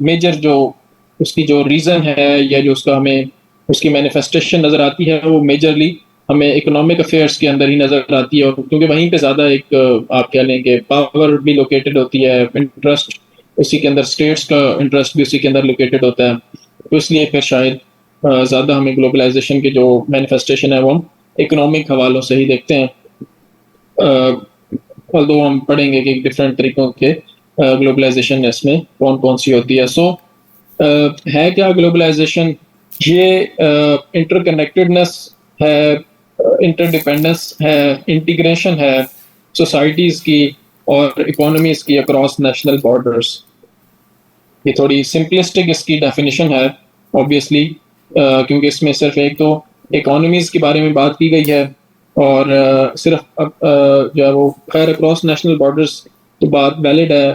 Major जो उसकी जो रीज़न है या जो उसका हमें उसकी मैनिफेस्टेशन नज़र आती है वो मेजरली हमें इकोनॉमिक अफेयर्स के अंदर ही नज़र आती है, और क्योंकि वहीं पे ज़्यादा एक आप कह लें कि पावर भी लोकेटेड होती है, इंटरेस्ट उसी के अंदर, स्टेट्स का इंटरेस्ट भी उसी के अंदर लोकेटेड होता है। तो इसलिए फिर शायद ज़्यादा हमें ग्लोबलाइजेशन के जो मैनिफेस्टेशन है वो हम इकोनॉमिक हवालों से ही देखते हैं। ऑल्दो हम पढ़ेंगे कि डिफरेंट तरीकों के ग्लोबलाइजेशन इसमें कौन कौन सी होती है। सो है क्या ग्लोबलाइजेशन? ये इंटरकनेक्टेडनेस है, इंटरडिपेंडेंस है, इंटीग्रेशन है सोसाइटीज़ की और इकोनॉमीज़ की अक्रॉस नेशनल बॉर्डर्स। ये थोड़ी सिंपलिस्टिक इसकी डेफिनेशन है ऑब्वियसली, क्योंकि इसमें सिर्फ एक तो इकोनॉमीज़ के बारे में बात की गई है, और सिर्फ जो है वो खैर अक्रॉस नेशनल बॉर्डर्स तो बात वैलिड है,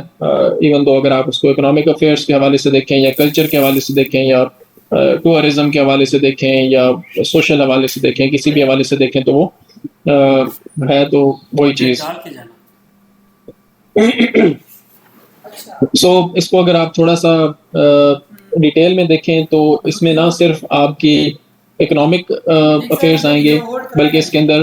इवन दो अगर आप उसको इकोनॉमिक अफेयर्स के हवाले से देखें या कल्चर के हवाले से देखें या टूरिज्म के हवाले से देखें या सोशल हवाले से देखें, किसी भी हवाले से देखें तो वो है तो वही चीज़। सो इसको अगर आप थोड़ा सा डिटेल में देखें तो इसमें ना सिर्फ आपकी इकोनॉमिक अफेयर्स आएंगे, बल्कि इसके अंदर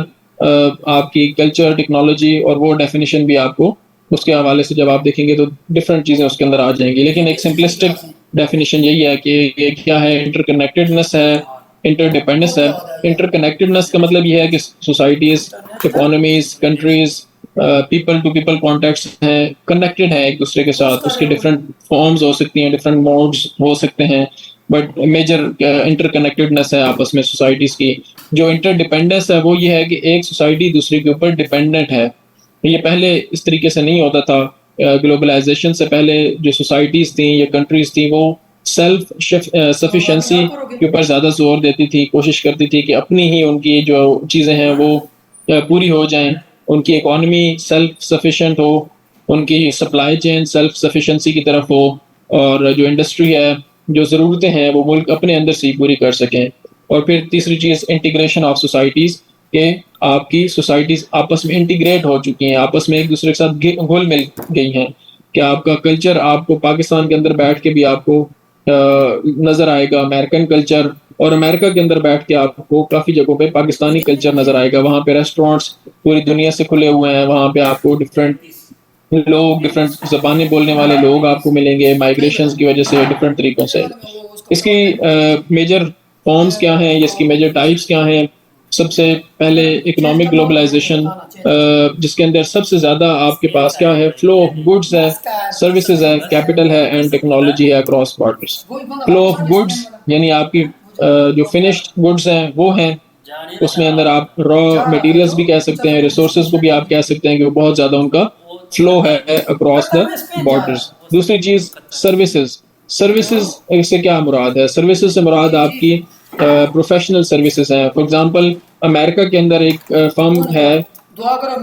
आपकी कल्चर, टेक्नोलॉजी और वो डेफिनेशन भी आपको उसके हवाले से जब आप देखेंगे तो डिफरेंट चीज़ें उसके अंदर आ जाएंगी। लेकिन एक सिंपलिस्टिक डेफिनेशन यही है कि ये क्या है, इंटरकनेक्टेडनेस है, इंटरडिपेंडेंस है। इंटरकनेक्टेडनेस का मतलब ये है कि societies, economies, countries, people to people contacts हैं, कनेक्टेड हैं एक दूसरे के साथ। उसके डिफरेंट फॉर्म्स हो सकती हैं, डिफरेंट मोड्स हो सकते हैं, बट मेजर इंटरकनेक्टेडनेस है आपस में सोसाइटीज़ की। जो इंटरडिपेंडेंस है वो ये है कि एक सोसाइटी दूसरे के ऊपर डिपेंडेंट है। ये पहले इस तरीके से नहीं होता था। ग्लोबलाइजेशन से पहले जो सोसाइटीज़ थी या कंट्रीज़ थी वो सेल्फ सफिशेंसी के ऊपर ज़्यादा जोर देती थी, कोशिश करती थी कि अपनी ही उनकी जो चीज़ें हैं वो पूरी हो जाएं, उनकी इकोनॉमी सेल्फ सफिशिएंट हो, उनकी सप्लाई चेन सेल्फ सफिशिएंसी की तरफ हो, और जो इंडस्ट्री है, जो ज़रूरतें हैं वो मुल्क अपने अंदर से ही पूरी कर सकें। और फिर तीसरी चीज़ इंटीग्रेशन ऑफ सोसाइटीज़, के आपकी सोसाइटीज़ आपस में इंटीग्रेट हो चुकी हैं, आपस में एक दूसरे के साथ घुल मिल गई हैं, कि आपका कल्चर आपको पाकिस्तान के अंदर बैठ के भी आपको नज़र आएगा अमेरिकन कल्चर, और अमेरिका के अंदर बैठ के आपको काफ़ी जगहों पे पाकिस्तानी कल्चर नज़र आएगा। वहाँ पे रेस्टोरेंट्स पूरी दुनिया से खुले हुए हैं, वहाँ पे आपको डिफरेंट लोग, डिफरेंट ज़बानें बोलने वाले लोग आपको मिलेंगे माइग्रेशंस की वजह से, डिफरेंट तरीकों से। इसकी मेजर फॉर्म्स क्या हैं, इसकी मेजर टाइप्स क्या हैं? सबसे पहले इकोनॉमिक ग्लोबलाइजेशन, जिसके अंदर सबसे ज़्यादा आपके पास क्या है, फ्लो ऑफ गुड्स है, सर्विसेज है, कैपिटल है एंड टेक्नोलॉजी है across borders. Flow of goods यानी आपकी जो फिनिश्ड गुड्स हैं वो हैं, उसमें अंदर आप रॉ मटेरियल्स भी कह सकते हैं, रिसोर्सेज को भी आप कह सकते हैं कि वो बहुत ज़्यादा उनका फ्लो है अक्रॉस द बॉर्डर्स। दूसरी चीज़ सर्विसेज। सर्विसेज से क्या मुराद है? सर्विसेज से मुराद आपकी प्रोफेशनल सर्विसेज हैं। फॉर एग्जांपल अमेरिका के अंदर एक फर्म है,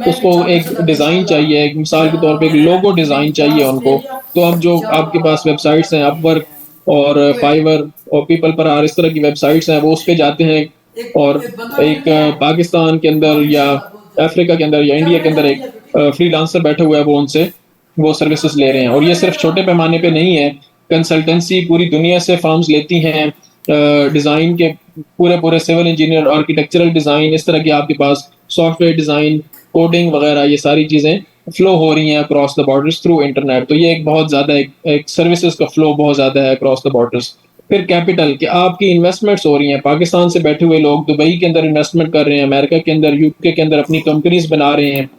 उसको एक डिज़ाइन चाहिए, एक मिसाल के तौर पे एक लोगो डिज़ाइन चाहिए उनको, तो अब जो आपके पास वेबसाइट्स हैं, अपवर्क और फाइवर और पीपल पर आर, इस तरह की वेबसाइट्स हैं, वो उस पे जाते हैं और एक पाकिस्तान के अंदर या अफ्रीका के अंदर या इंडिया के अंदर एक फ्रीलांसर बैठा हुआ है, वो उनसे वो सर्विसेज ले रहे हैं। और ये सिर्फ छोटे पैमाने पे नहीं है, कंसल्टेंसी पूरी दुनिया से फर्म्स लेती हैं, डिज़ाइन के पूरे पूरे सिविल इंजीनियर, आर्किटेक्चरल डिज़ाइन, इस तरह की आपके पास सॉफ्टवेयर डिज़ाइन, कोडिंग वगैरह, ये सारी चीज़ें फ्लो हो रही हैं across the borders through internet. तो ये एक बहुत ज़्यादा एक सर्विसेज का फ्लो बहुत ज़्यादा है अक्रॉस द बॉर्डर्स। फिर कैपिटल, कि आपकी इन्वेस्टमेंट्स हो रही हैं, पाकिस्तान से बैठे हुए लोग दुबई के अंदर इन्वेस्टमेंट कर रहे हैं, अमेरिका के अंदर, यूके के अंदर अपनी कंपनीज बना रहे हैं।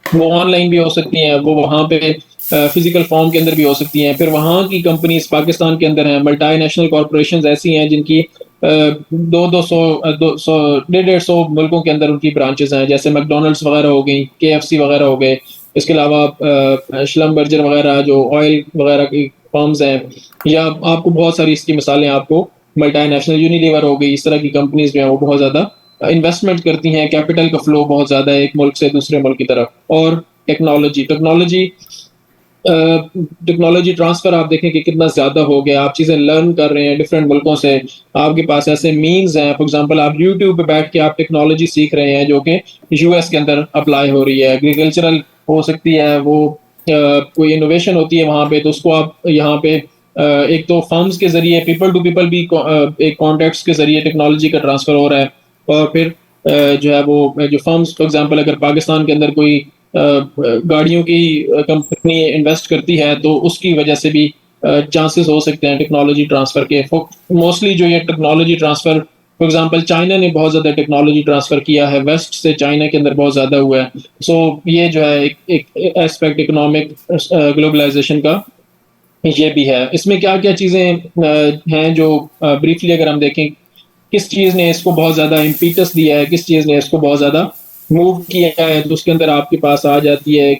वो ऑनलाइन भी हो सकती हैं, वो वहाँ पे फिजिकल फॉर्म के अंदर भी हो सकती हैं। फिर वहाँ की कंपनीज पाकिस्तान के अंदर हैं, मल्टीनेशनल कॉरपोरेशंस ऐसी हैं जिनकी 200 150 मुल्कों के अंदर उनकी ब्रांचेस हैं, जैसे मैकडोनल्ड्स वगैरह हो गई, केएफसी वगैरह हो गए। इसके अलावा श्लमबर्जर वगैरह जो ऑयल वगैरह की फर्म्स हैं, या आपको बहुत सारी इसकी मिसालें आपको मल्टीनेशनल, यूनिलीवर हो गई, इस तरह की कंपनीज जो हैं वो बहुत ज़्यादा इन्वेस्टमेंट करती हैं, कैपिटल का फ्लो बहुत ज़्यादा है एक मुल्क से दूसरे मुल्क की तरफ। और टेक्नोलॉजी टेक्नोलॉजी टेक्नोलॉजी ट्रांसफ़र आप देखें कि कितना ज़्यादा हो गया, आप चीज़ें लर्न कर रहे हैं डिफरेंट मुल्कों से, आपके पास ऐसे मीन्स हैं, फॉर एग्जांपल आप यूट्यूब पे बैठ के आप टेक्नोलॉजी सीख रहे हैं जो कि यूएस के अंदर अप्लाई हो रही है। एग्रीकल्चरल हो सकती है, वो कोई इनोवेशन होती है वहाँ पे, तो उसको आप यहाँ पे एक तो फर्म्स के ज़रिए पीपल टू पीपल भी एक कॉन्टैक्ट्स के ज़रिए टेक्नोलॉजी का ट्रांसफ़र हो रहा है। और फिर जो है वो जो फर्म्स फॉर एग्ज़ाम्पल अगर पाकिस्तान के अंदर कोई गाड़ियों की कंपनी इन्वेस्ट करती है तो उसकी वजह से भी चांसेस हो सकते हैं टेक्नोलॉजी ट्रांसफ़र के। मोस्टली जो ये technology transfer for example China ने बहुत ज़्यादा टेक्नोलॉजी ट्रांसफ़र किया है, वेस्ट से चाइना के अंदर बहुत ज़्यादा हुआ है। सो ये जो है एक एस्पेक्ट इकोनॉमिक ग्लोबलाइज़ेशन का ये भी है। इसमें क्या-क्या चीज़ें हैं जो ब्रीफली अगर हम देखें, किस चीज़ ने इसको बहुत ज़्यादा इम्पीटस दिया है, किस चीज़ ने इसको बहुत ज़्यादा मूव किया है, तो उसके अंदर आपके पास आ जाती है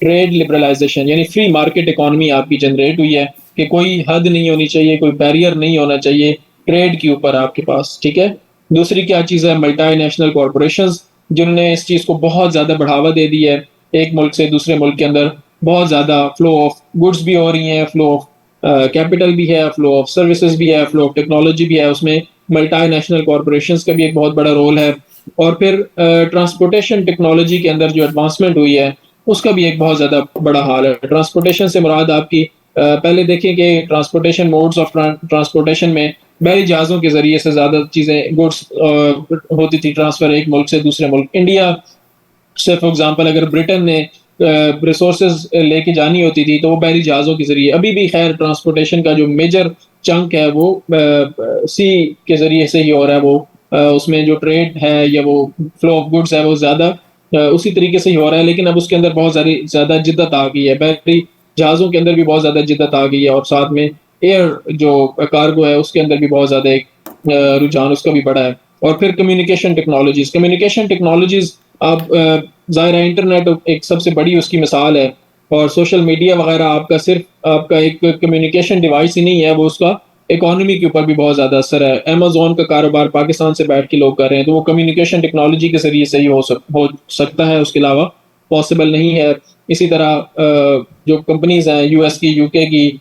ट्रेड लिबरलाइज़ेशन, यानी फ्री मार्केट इकोनॉमी आपकी जनरेट हुई है कि कोई हद नहीं होनी चाहिए, कोई बैरियर नहीं होना चाहिए ट्रेड के ऊपर आपके पास, ठीक है? दूसरी क्या चीज़ है, मल्टीनेशनल कॉर्पोरेशंस जिन्होंने इस चीज़ को बहुत ज़्यादा बढ़ावा दे दी है, एक मुल्क से दूसरे मुल्क के अंदर बहुत ज़्यादा फ्लो ऑफ गुड्स भी हो रही हैं, फ्लो ऑफ कैपिटल भी है, फ्लो ऑफ सर्विसेज भी है, फ्लो ऑफ टेक्नोलॉजी भी है, उसमें मल्टीनेशनल कॉर्पोरेशंस का भी एक बहुत बड़ा रोल है। और फिर ट्रांसपोर्टेशन टेक्नोलॉजी के अंदर जो एडवांसमेंट हुई है, उसका भी एक बहुत ज़्यादा बड़ा हाल है। ट्रांसपोर्टेशन से मुराद आपकी पहले देखें कि ट्रांसपोर्टेशन मोड्स ऑफ ट्रांसपोर्टेशन में बहरी जहाज़ों के ज़रिए से ज़्यादा चीज़ें गुड्स होती थी ट्रांसफ़र एक मुल्क से दूसरे मुल्क। इंडिया से फॉर एग्जांपल अगर ब्रिटेन ने रिसोर्सेज लेके जानी होती थी तो वो बहरी जहाज़ों के ज़रिए, अभी भी खैर ट्रांसपोर्टेशन का जो मेजर चंक है वो सी के ज़रिए से ही हो रहा है। वो उसमें जो ट्रेड है या वो फ्लो ऑफ गुड्स है वो ज़्यादा उसी तरीके से ही हो रहा है, लेकिन अब उसके अंदर बहुत सारी ज़्यादा जिद्दत आ गई है। बहरी जहाज़ों के अंदर भी बहुत ज़्यादा जिद्दत आ गई है और साथ में एयर जो कार्गो है उसके अंदर भी बहुत ज़्यादा एक रुझान उसका भी बढ़ा है। और फिर कम्युनिकेशन टेक्नोलॉजीज़ आप ज़ाहिर है इंटरनेट एक सबसे बड़ी उसकी मिसाल है और सोशल मीडिया वगैरह आपका सिर्फ आपका एक कम्युनिकेशन डिवाइस ही नहीं है, वो उसका इकोनॉमी के ऊपर भी बहुत ज़्यादा असर है। अमेज़न का कारोबार पाकिस्तान से बैठ के लोग कर रहे हैं, तो वो कम्युनिकेशन टेक्नोलॉजी के ज़रिए से ही हो सकता है, उसके अलावा पॉसिबल नहीं है। इसी तरह जो कंपनीज़ हैं यूएस की, यूके की,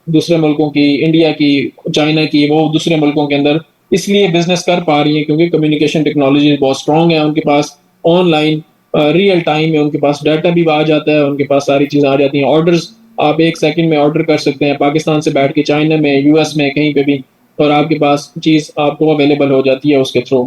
दूसरे मुल्कों की, इंडिया की, चाइना की, वो दूसरे मुल्कों के अंदर इसलिए बिज़नेस कर पा रही हैं क्योंकि कम्युनिकेशन टेक्नोलॉजी बहुत स्ट्रॉन्ग है उनके पास। ऑनलाइन रियल टाइम में उनके पास डाटा भी आ जाता है, उनके पास सारी चीज़ें आ जाती हैं। ऑर्डर्स आप 1 सेकंड में ऑर्डर कर सकते हैं पाकिस्तान से बैठ के चाइना में, यूएस में, कहीं पे भी, और आपके पास चीज़ आपको अवेलेबल हो जाती है उसके थ्रू।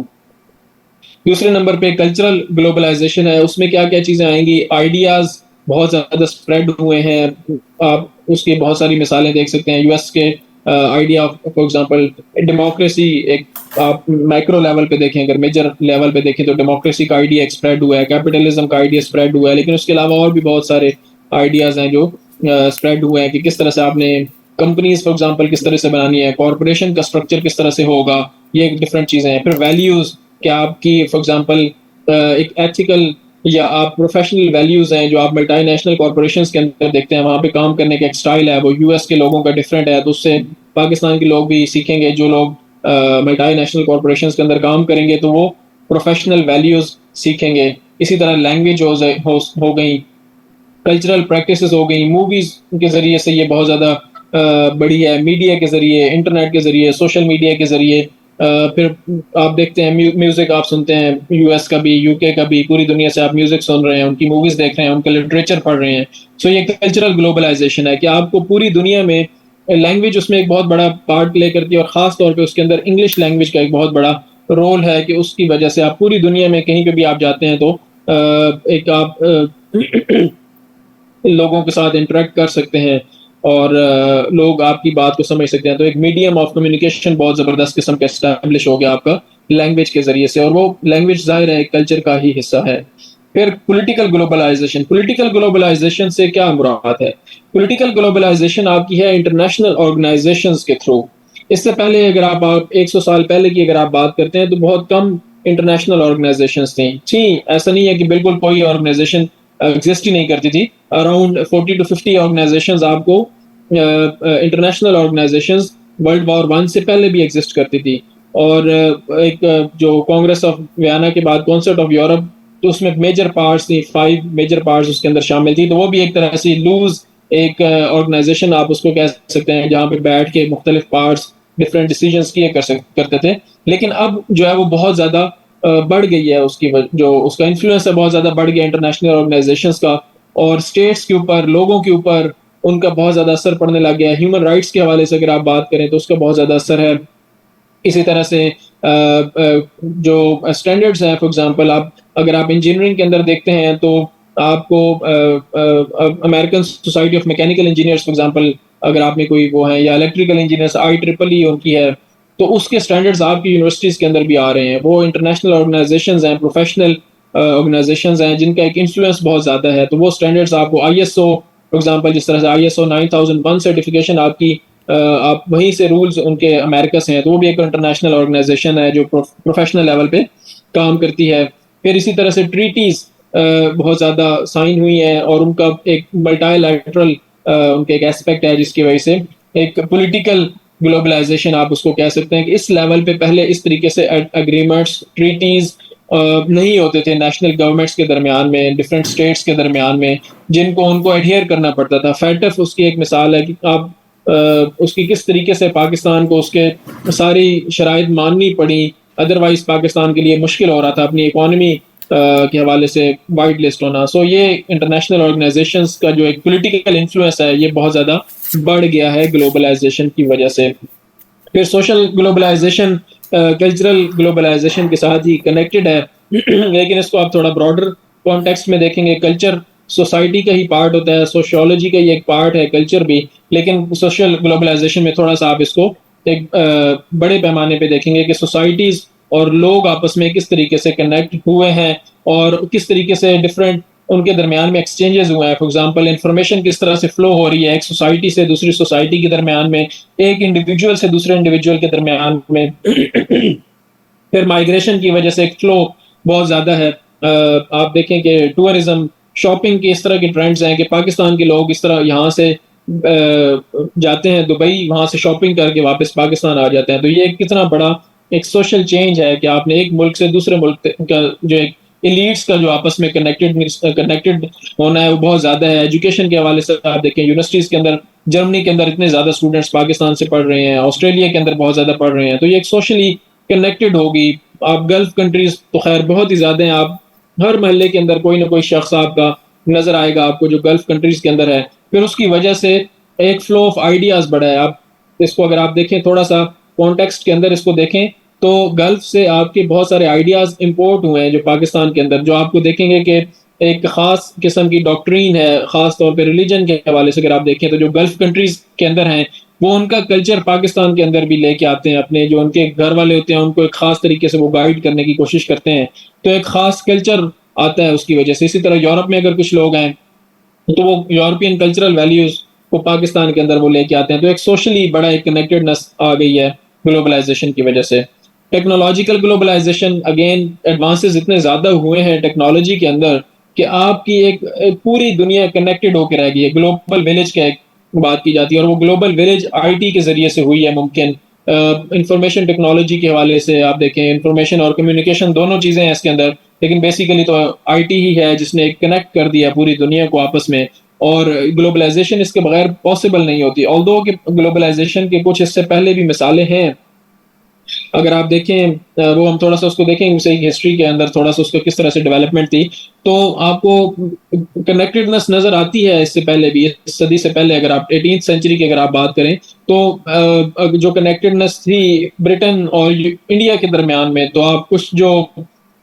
दूसरे नंबर पे कल्चरल ग्लोबलाइजेशन है, उसमें क्या-क्या चीज़ें आएँगी, आइडियाज़ बहुत ज़्यादा स्प्रेड हुए हैं। आप उसकी बहुत सारी मिसालें देख सकते हैं। यूएस के आइडिया फॉर एग्ज़ाम्पल डेमोक्रेसी, एक आप माइक्रो लेवल पे देखें, अगर मेजर लेवल पे देखें तो डेमोक्रेसी का आइडिया एक स्प्रेड हुआ है, कैपिटलिज़्म का आइडिया स्प्रेड हुआ है, लेकिन उसके अलावा और भी बहुत सारे आइडियाज़ हैं जो स्प्रेड हुए हैं कि किस तरह से आपने कंपनीज़ फॉर एग्ज़ाम्पल किस तरह से बनानी है, कॉर्पोरेशन का स्ट्रक्चर किस तरह से होगा, ये एक डिफरेंट चीज़ें हैं। फिर वैल्यूज़, क्या आपकी फॉर एग्ज़ाम्पल एक एथिकल या आप प्रोफेशनल वैल्यूज़ हैं जो आप मल्टीनेशनल कॉर्पोरेशंस के अंदर देखते हैं, वहाँ पे काम करने का एक स्टाइल है, वो यूएस के लोगों का डिफरेंट है, तो उससे पाकिस्तान के लोग भी सीखेंगे। जो लोग मल्टीनेशनल कॉर्पोरेशंस के अंदर काम करेंगे तो वो प्रोफेशनल वैल्यूज़ सीखेंगे। इसी तरह लैंग्वेज हो गई, कल्चरल प्रैक्टिसेस हो गई, मूवीज़ के ज़रिए से ये बहुत ज़्यादा बढ़ी है, मीडिया के ज़रिए, इंटरनेट के ज़रिए, सोशल मीडिया के ज़रिए। फिर आप देखते हैं म्यूज़िक आप सुनते हैं, यूएस का भी, यूके का भी, पूरी दुनिया से आप म्यूज़िक सुन रहे हैं, उनकी मूवीज़ देख रहे हैं, उनका लिटरेचर पढ़ रहे हैं। सो ये कल्चरल ग्लोबलाइज़ेशन है कि आपको पूरी दुनिया में लैंग्वेज उसमें एक बहुत बड़ा पार्ट प्ले करती है और ख़ास तौर पे उसके अंदर इंग्लिश लैंग्वेज का एक बहुत बड़ा रोल है कि उसकी वजह से आप पूरी दुनिया में कहीं पे भी आप जाते हैं तो एक आप लोगों के साथ इंटरेक्ट कर सकते हैं और लोग आपकी बात को समझ सकते हैं। तो एक मीडियम ऑफ कम्युनिकेशन बहुत ज़बरदस्त किस्म का एस्टैब्लिश हो गया आपका लैंग्वेज के ज़रिए से, और वो लैंग्वेज ज़ाहिर है कल्चर का ही हिस्सा है। फिर पॉलिटिकल ग्लोबलाइजेशन से क्या मुराद है? पॉलिटिकल ग्लोबलाइजेशन आपकी है इंटरनेशनल ऑर्गेनाइजेशंस के थ्रू। इससे पहले अगर आप 100 साल पहले की अगर आप बात करते हैं तो बहुत कम इंटरनेशनल ऑर्गेनाइजेशंस थी। ऐसा नहीं है कि बिल्कुल कोई ऑर्गेनाइजेशन एग्जिस्ट ही नहीं करती थी। अराउंड 40 टू 50 ऑर्गेनाइजेशंस आपको इंटरनेशनल ऑर्गेनाइजेशंस वर्ल्ड वॉर 1 से पहले भी एग्जिस्ट करती थी। और एक जो कांग्रेस ऑफ वियना के बाद कॉन्सर्ट ऑफ यूरोप, तो उसमें मेजर पार्ट्स थी, 5 मेजर पार्ट्स उसके अंदर शामिल थी, तो वो भी एक तरह से लूज एक ऑर्गेनाइजेशन आप उसको कह सकते हैं, जहाँ पे बैठ के मुख्तलिफ पार्ट्स डिफरेंट डिसीजंस किए करते थे। लेकिन अब जो है वो बहुत ज़्यादा बढ़ गई है, उसकी जो उसका इन्फ्लुएंस है बहुत ज़्यादा बढ़ गया इंटरनेशनल ऑर्गेनाइजेशंस का, और स्टेट्स के ऊपर, लोगों के ऊपर, उनका बहुत ज़्यादा असर पड़ने लग गया है। ह्यूमन राइट्स के हवाले से अगर आप बात करें तो उसका बहुत ज़्यादा असर है। इसी तरह से जो स्टैंडर्ड्स हैं, फॉर एग्ज़ाम्पल आप अगर आप इंजीनियरिंग के अंदर देखते हैं तो आपको American society of mechanical engineers for example अगर आप में कोई वो है, या इलेक्ट्रिकल इंजीनियर्स IEEE उनकी है, तो उसके स्टैंडर्ड्स आपकी यूनिवर्सिटीज़ के अंदर भी आ रहे हैं। वो इंटरनेशनल ऑर्गेनाइज़ेशंस हैं, प्रोफेशनल ऑर्गेनाइज़ेशंस हैं जिनका एक इन्फ्लुएंस बहुत ज़्यादा है। तो वो स्टैंडर्ड्स आपको ISO फॉर एग्ज़ाम्पल जिस तरह से ISO 9001 सर्टिफिकेशन आपकी आप वहीं से रूल्स उनके अमेरिका से हैं, तो वो भी एक इंटरनेशनल ऑर्गेनाइजेशन है जो प्रोफेशनल लेवल पे काम करती है। फिर इसी तरह से ट्रीटीज बहुत ज़्यादा साइन हुई हैं और उनका एक मल्टीलैटरल उनका एक एस्पेक्ट है जिसकी वजह से एक पॉलिटिकल ग्लोबलाइजेशन आप उसको कह सकते हैं कि इस लेवल पे पहले इस तरीके से एग्रीमेंट्स ट्रीटीज नहीं होते थे नेशनल गवर्नमेंट्स के दरमियान में, डिफरेंट स्टेट्स के दरमियान में, जिनको उनको एडहेयर करना पड़ता था। फैटफ उसकी एक मिसाल है कि आप उसकी किस तरीके से पाकिस्तान को उसके सारी शराइत माननी पड़ी, अदरवाइज पाकिस्तान के लिए मुश्किल हो रहा था अपनी इकोनॉमी के हवाले से वाइड लिस्ट होना। सो ये इंटरनेशनल ऑर्गेनाइजेशंस का जो एक पॉलिटिकल इन्फ्लुएंस है ये बहुत ज़्यादा बढ़ गया है ग्लोबलाइजेशन की वजह से। फिर सोशल ग्लोबलाइजेशन कल्चरल ग्लोबलाइजेशन के साथ ही कनेक्टेड है लेकिन इसको आप थोड़ा ब्रॉडर कॉन्टेक्स्ट में देखेंगे। कल्चर सोसाइटी का ही पार्ट होता है, सोशियोलॉजी का ही एक पार्ट है कल्चर भी, लेकिन सोशल ग्लोबलाइजेशन में थोड़ा सा आप इसको एक बड़े पैमाने पे देखेंगे कि सोसाइटीज और लोग आपस में किस तरीके से कनेक्ट हुए हैं और किस तरीके से डिफरेंट उनके दरमियान में एक्सचेंजेस हुए हैं। फॉर एग्जांपल इंफॉर्मेशन किस तरह से फ्लो हो रही है एक सोसाइटी से दूसरी सोसाइटी के दरमियान में, एक इंडिविजुअल से दूसरे इंडिविजुअल के दरमियान में फिर माइग्रेशन की वजह से एक फ्लो बहुत ज़्यादा है। आप देखें कि टूरिज्म, शॉपिंग के इस तरह के ट्रेंड्स हैं कि पाकिस्तान के लोग इस तरह यहाँ से जाते हैं दुबई, वहाँ से शॉपिंग करके वापस पाकिस्तान आ जाते हैं। तो ये कितना बड़ा एक सोशल चेंज है कि आपने एक मुल्क से दूसरे मुल्क का जो एक एलीट्स का जो आपस में कनेक्टेड होना है वो बहुत ज़्यादा है। एजुकेशन के हवाले से आप देखें यूनिवर्सिटीज़ के अंदर, जर्मनी के अंदर इतने ज़्यादा स्टूडेंट्स पाकिस्तान से पढ़ रहे हैं, ऑस्ट्रेलिया के अंदर बहुत ज़्यादा पढ़ रहे हैं, तो ये एक सोशली कनेक्टेड होगी। आप गल्फ कंट्रीज तो खैर बहुत ही ज़्यादा हैं, आप हर मोहल्ले के अंदर कोई ना कोई शख्स आपका नज़र आएगा आपको जो गल्फ कंट्रीज के अंदर है। फिर उसकी वजह से एक फ्लो ऑफ आइडियाज़ बढ़ा है। आप इसको अगर आप देखें थोड़ा सा कॉन्टेक्स्ट के अंदर इसको देखें तो गल्फ से आपके बहुत सारे आइडियाज़ इंपोर्ट हुए हैं जो पाकिस्तान के अंदर, जो आपको देखेंगे कि एक ख़ास किस्म की डॉक्ट्रीन है, ख़ास तौर पे रिलीजन के हवाले से अगर आप देखें तो जो गल्फ कंट्रीज़ के अंदर हैं वो उनका कल्चर पाकिस्तान के अंदर भी लेके आते हैं। अपने जो उनके घर वाले होते हैं उनको एक ख़ास तरीके से वो गाइड करने की कोशिश करते हैं, तो एक ख़ास कल्चर आता है उसकी वजह से। इसी तरह यूरोप में अगर कुछ लोग हैं तो वो यूरोपियन कल्चरल वैल्यूज़ को पाकिस्तान के अंदर वो लेके आते हैं, तो एक सोशली बड़ा एक कनेक्टेडनेस आ गई है ग्लोबलाइजेशन की वजह से। टेक्नोलॉजिकल ग्लोबलाइजेशन अगेन एडवांसेस इतने ज़्यादा हुए हैं टेक्नोलॉजी के अंदर कि आपकी एक पूरी दुनिया कनेक्टेड होकर रह गई है। ग्लोबल विलेज की बात की जाती है और वो ग्लोबल विलेज IT के ज़रिए से हुई है मुमकिन। इंफॉर्मेशन टेक्नोलॉजी के हवाले से आप देखें, इंफॉर्मेशन और कम्युनिकेशन दोनों चीज़ें हैं इसके अंदर, लेकिन बेसिकली तो IT ही है जिसने कनेक्ट कर दिया पूरी दुनिया को आपस में, और ग्लोबलाइजेशन इसके बगैर पॉसिबल नहीं होती। ऑल्दो कि ग्लोबलाइजेशन के कुछ इससे पहले भी मिसालें हैं, अगर आप देखें वो हम थोड़ा सा उसको देखें उसे हिस्ट्री के अंदर थोड़ा सा उसको किस तरह से डेवलपमेंट थी, तो आपको कनेक्टेडनेस नजर आती है इससे पहले भी, इस सदी से पहले अगर आप 18th सेंचुरी की अगर आप बात करें तो जो कनेक्टेडनेस थी ब्रिटेन और इंडिया के दरमियान में, तो आप कुछ जो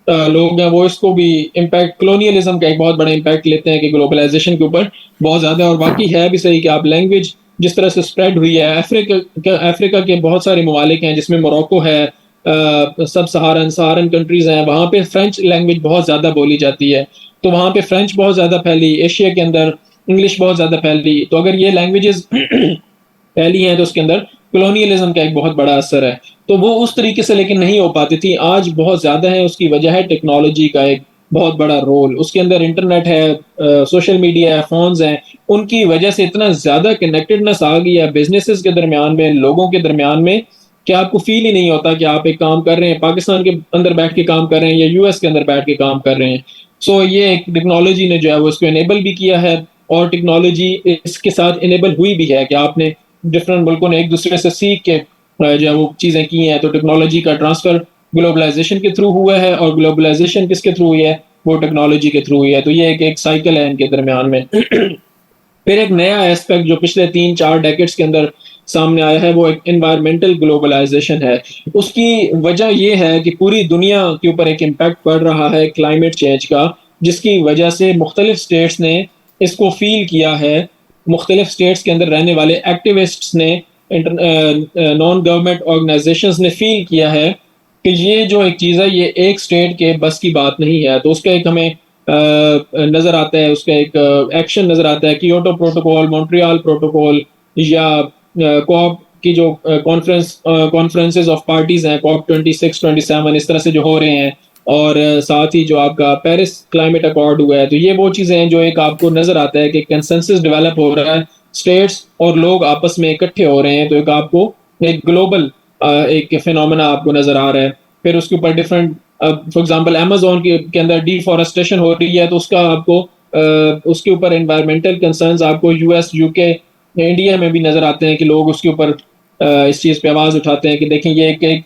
लोग हैं वो इसको भी इम्पैक्ट कलोनियलिज्म का एक बहुत बड़ा इम्पैक्ट लेते हैं कि ग्लोबलाइजेशन के ऊपर बहुत ज़्यादा। और बाकी है भी सही कि आप लैंग्वेज जिस तरह से स्प्रेड हुई है, अफ्रीका के बहुत सारे ममालिक हैं जिसमें मोरक्को है, सब सहारन कंट्रीज हैं, वहाँ पे फ्रेंच लैंग्वेज बहुत ज़्यादा बोली जाती है, तो वहाँ पे फ्रेंच बहुत ज़्यादा फैली। एशिया के अंदर इंग्लिश बहुत ज़्यादा फैली। तो अगर ये लैंग्वेजेस फैली हैं तो उसके अंदर कॉलोनियलिज्म का एक बहुत बड़ा असर है। तो वो उस तरीके से लेकिन नहीं हो पाती थी, आज बहुत ज़्यादा है। उसकी वजह है टेक्नोलॉजी का एक बहुत बड़ा रोल, उसके अंदर इंटरनेट है, सोशल मीडिया है, फोन्स हैं, उनकी वजह से इतना ज़्यादा कनेक्टेडनेस आ गई है बिजनेसेस के दरमियान में, लोगों के दरमियान में, कि आपको फील ही नहीं होता कि आप एक काम कर रहे हैं पाकिस्तान के अंदर बैठ के काम कर रहे हैं या US के अंदर बैठ के काम कर रहे हैं। सो ये एक टेक्नोलॉजी ने जो है वो इसको इनेबल भी किया है, और टेक्नोलॉजी इसके साथ इनेबल हुई भी है कि आपने डिफरेंट मुल्कों ने एक दूसरे से सीख के जो है वो चीज़ें की हैं। तो टेक्नोलॉजी का ट्रांसफर ग्लोबलाइजेशन के थ्रू हुआ है, और ग्लोबलाइजेशन किसके थ्रू हुई है, वो टेक्नोलॉजी के थ्रू हुई है। तो ये एक साइकिल है इनके दरमियान में फिर एक नया एस्पेक्ट जो पिछले 3-4 डेकेड्स के अंदर सामने आया है, वो एक एनवायरमेंटल ग्लोबलाइज़ेशन है। उसकी वजह ये है कि पूरी दुनिया के ऊपर एक इम्पैक्ट पड़ रहा है क्लाइमेट चेंज का, जिसकी वजह से मुख्तलिफ स्टेट्स ने इसको फ़ील किया है। मुख्तलिफ स्टेट्स के अंदर रहने वाले एक्टिविस्ट्स ने, नॉन गवर्नमेंट ऑर्गेनाइज़ेशंस ने फ़ील किया है कि ये जो एक चीज़ है, ये एक स्टेट के बस की बात नहीं है। तो उसका एक हमें नज़र आता है, उसका एक एक्शन नज़र आता है, कियोटो प्रोटोकॉल, मॉन्ट्रियल प्रोटोकॉल या कॉप की जो कॉन्फ्रेंसेस ऑफ पार्टीज़ हैं, कॉप 26, 27 इस तरह से जो हो रहे हैं, और साथ ही जो आपका पेरिस क्लाइमेट अकॉर्ड हुआ है। तो ये वो चीज़ें हैं जो एक आपको नज़र आता है कि कंसेंसस डेवलप हो रहा है, स्टेट्स और लोग आपस में इकट्ठे हो रहे हैं, तो एक आपको एक ग्लोबल एक फिनोमेना आपको नज़र आ रहा है। फिर उसके ऊपर डिफरेंट, फॉर एग्जांपल अमेज़न के अंदर डिफॉरेस्टेशन हो रही है, तो उसका आपको उसके ऊपर एनवायरमेंटल कंसर्न्स आपको यूएस, यूके, इंडिया में भी नज़र आते हैं कि लोग उसके ऊपर इस चीज़ पे आवाज़ उठाते हैं कि देखें ये एक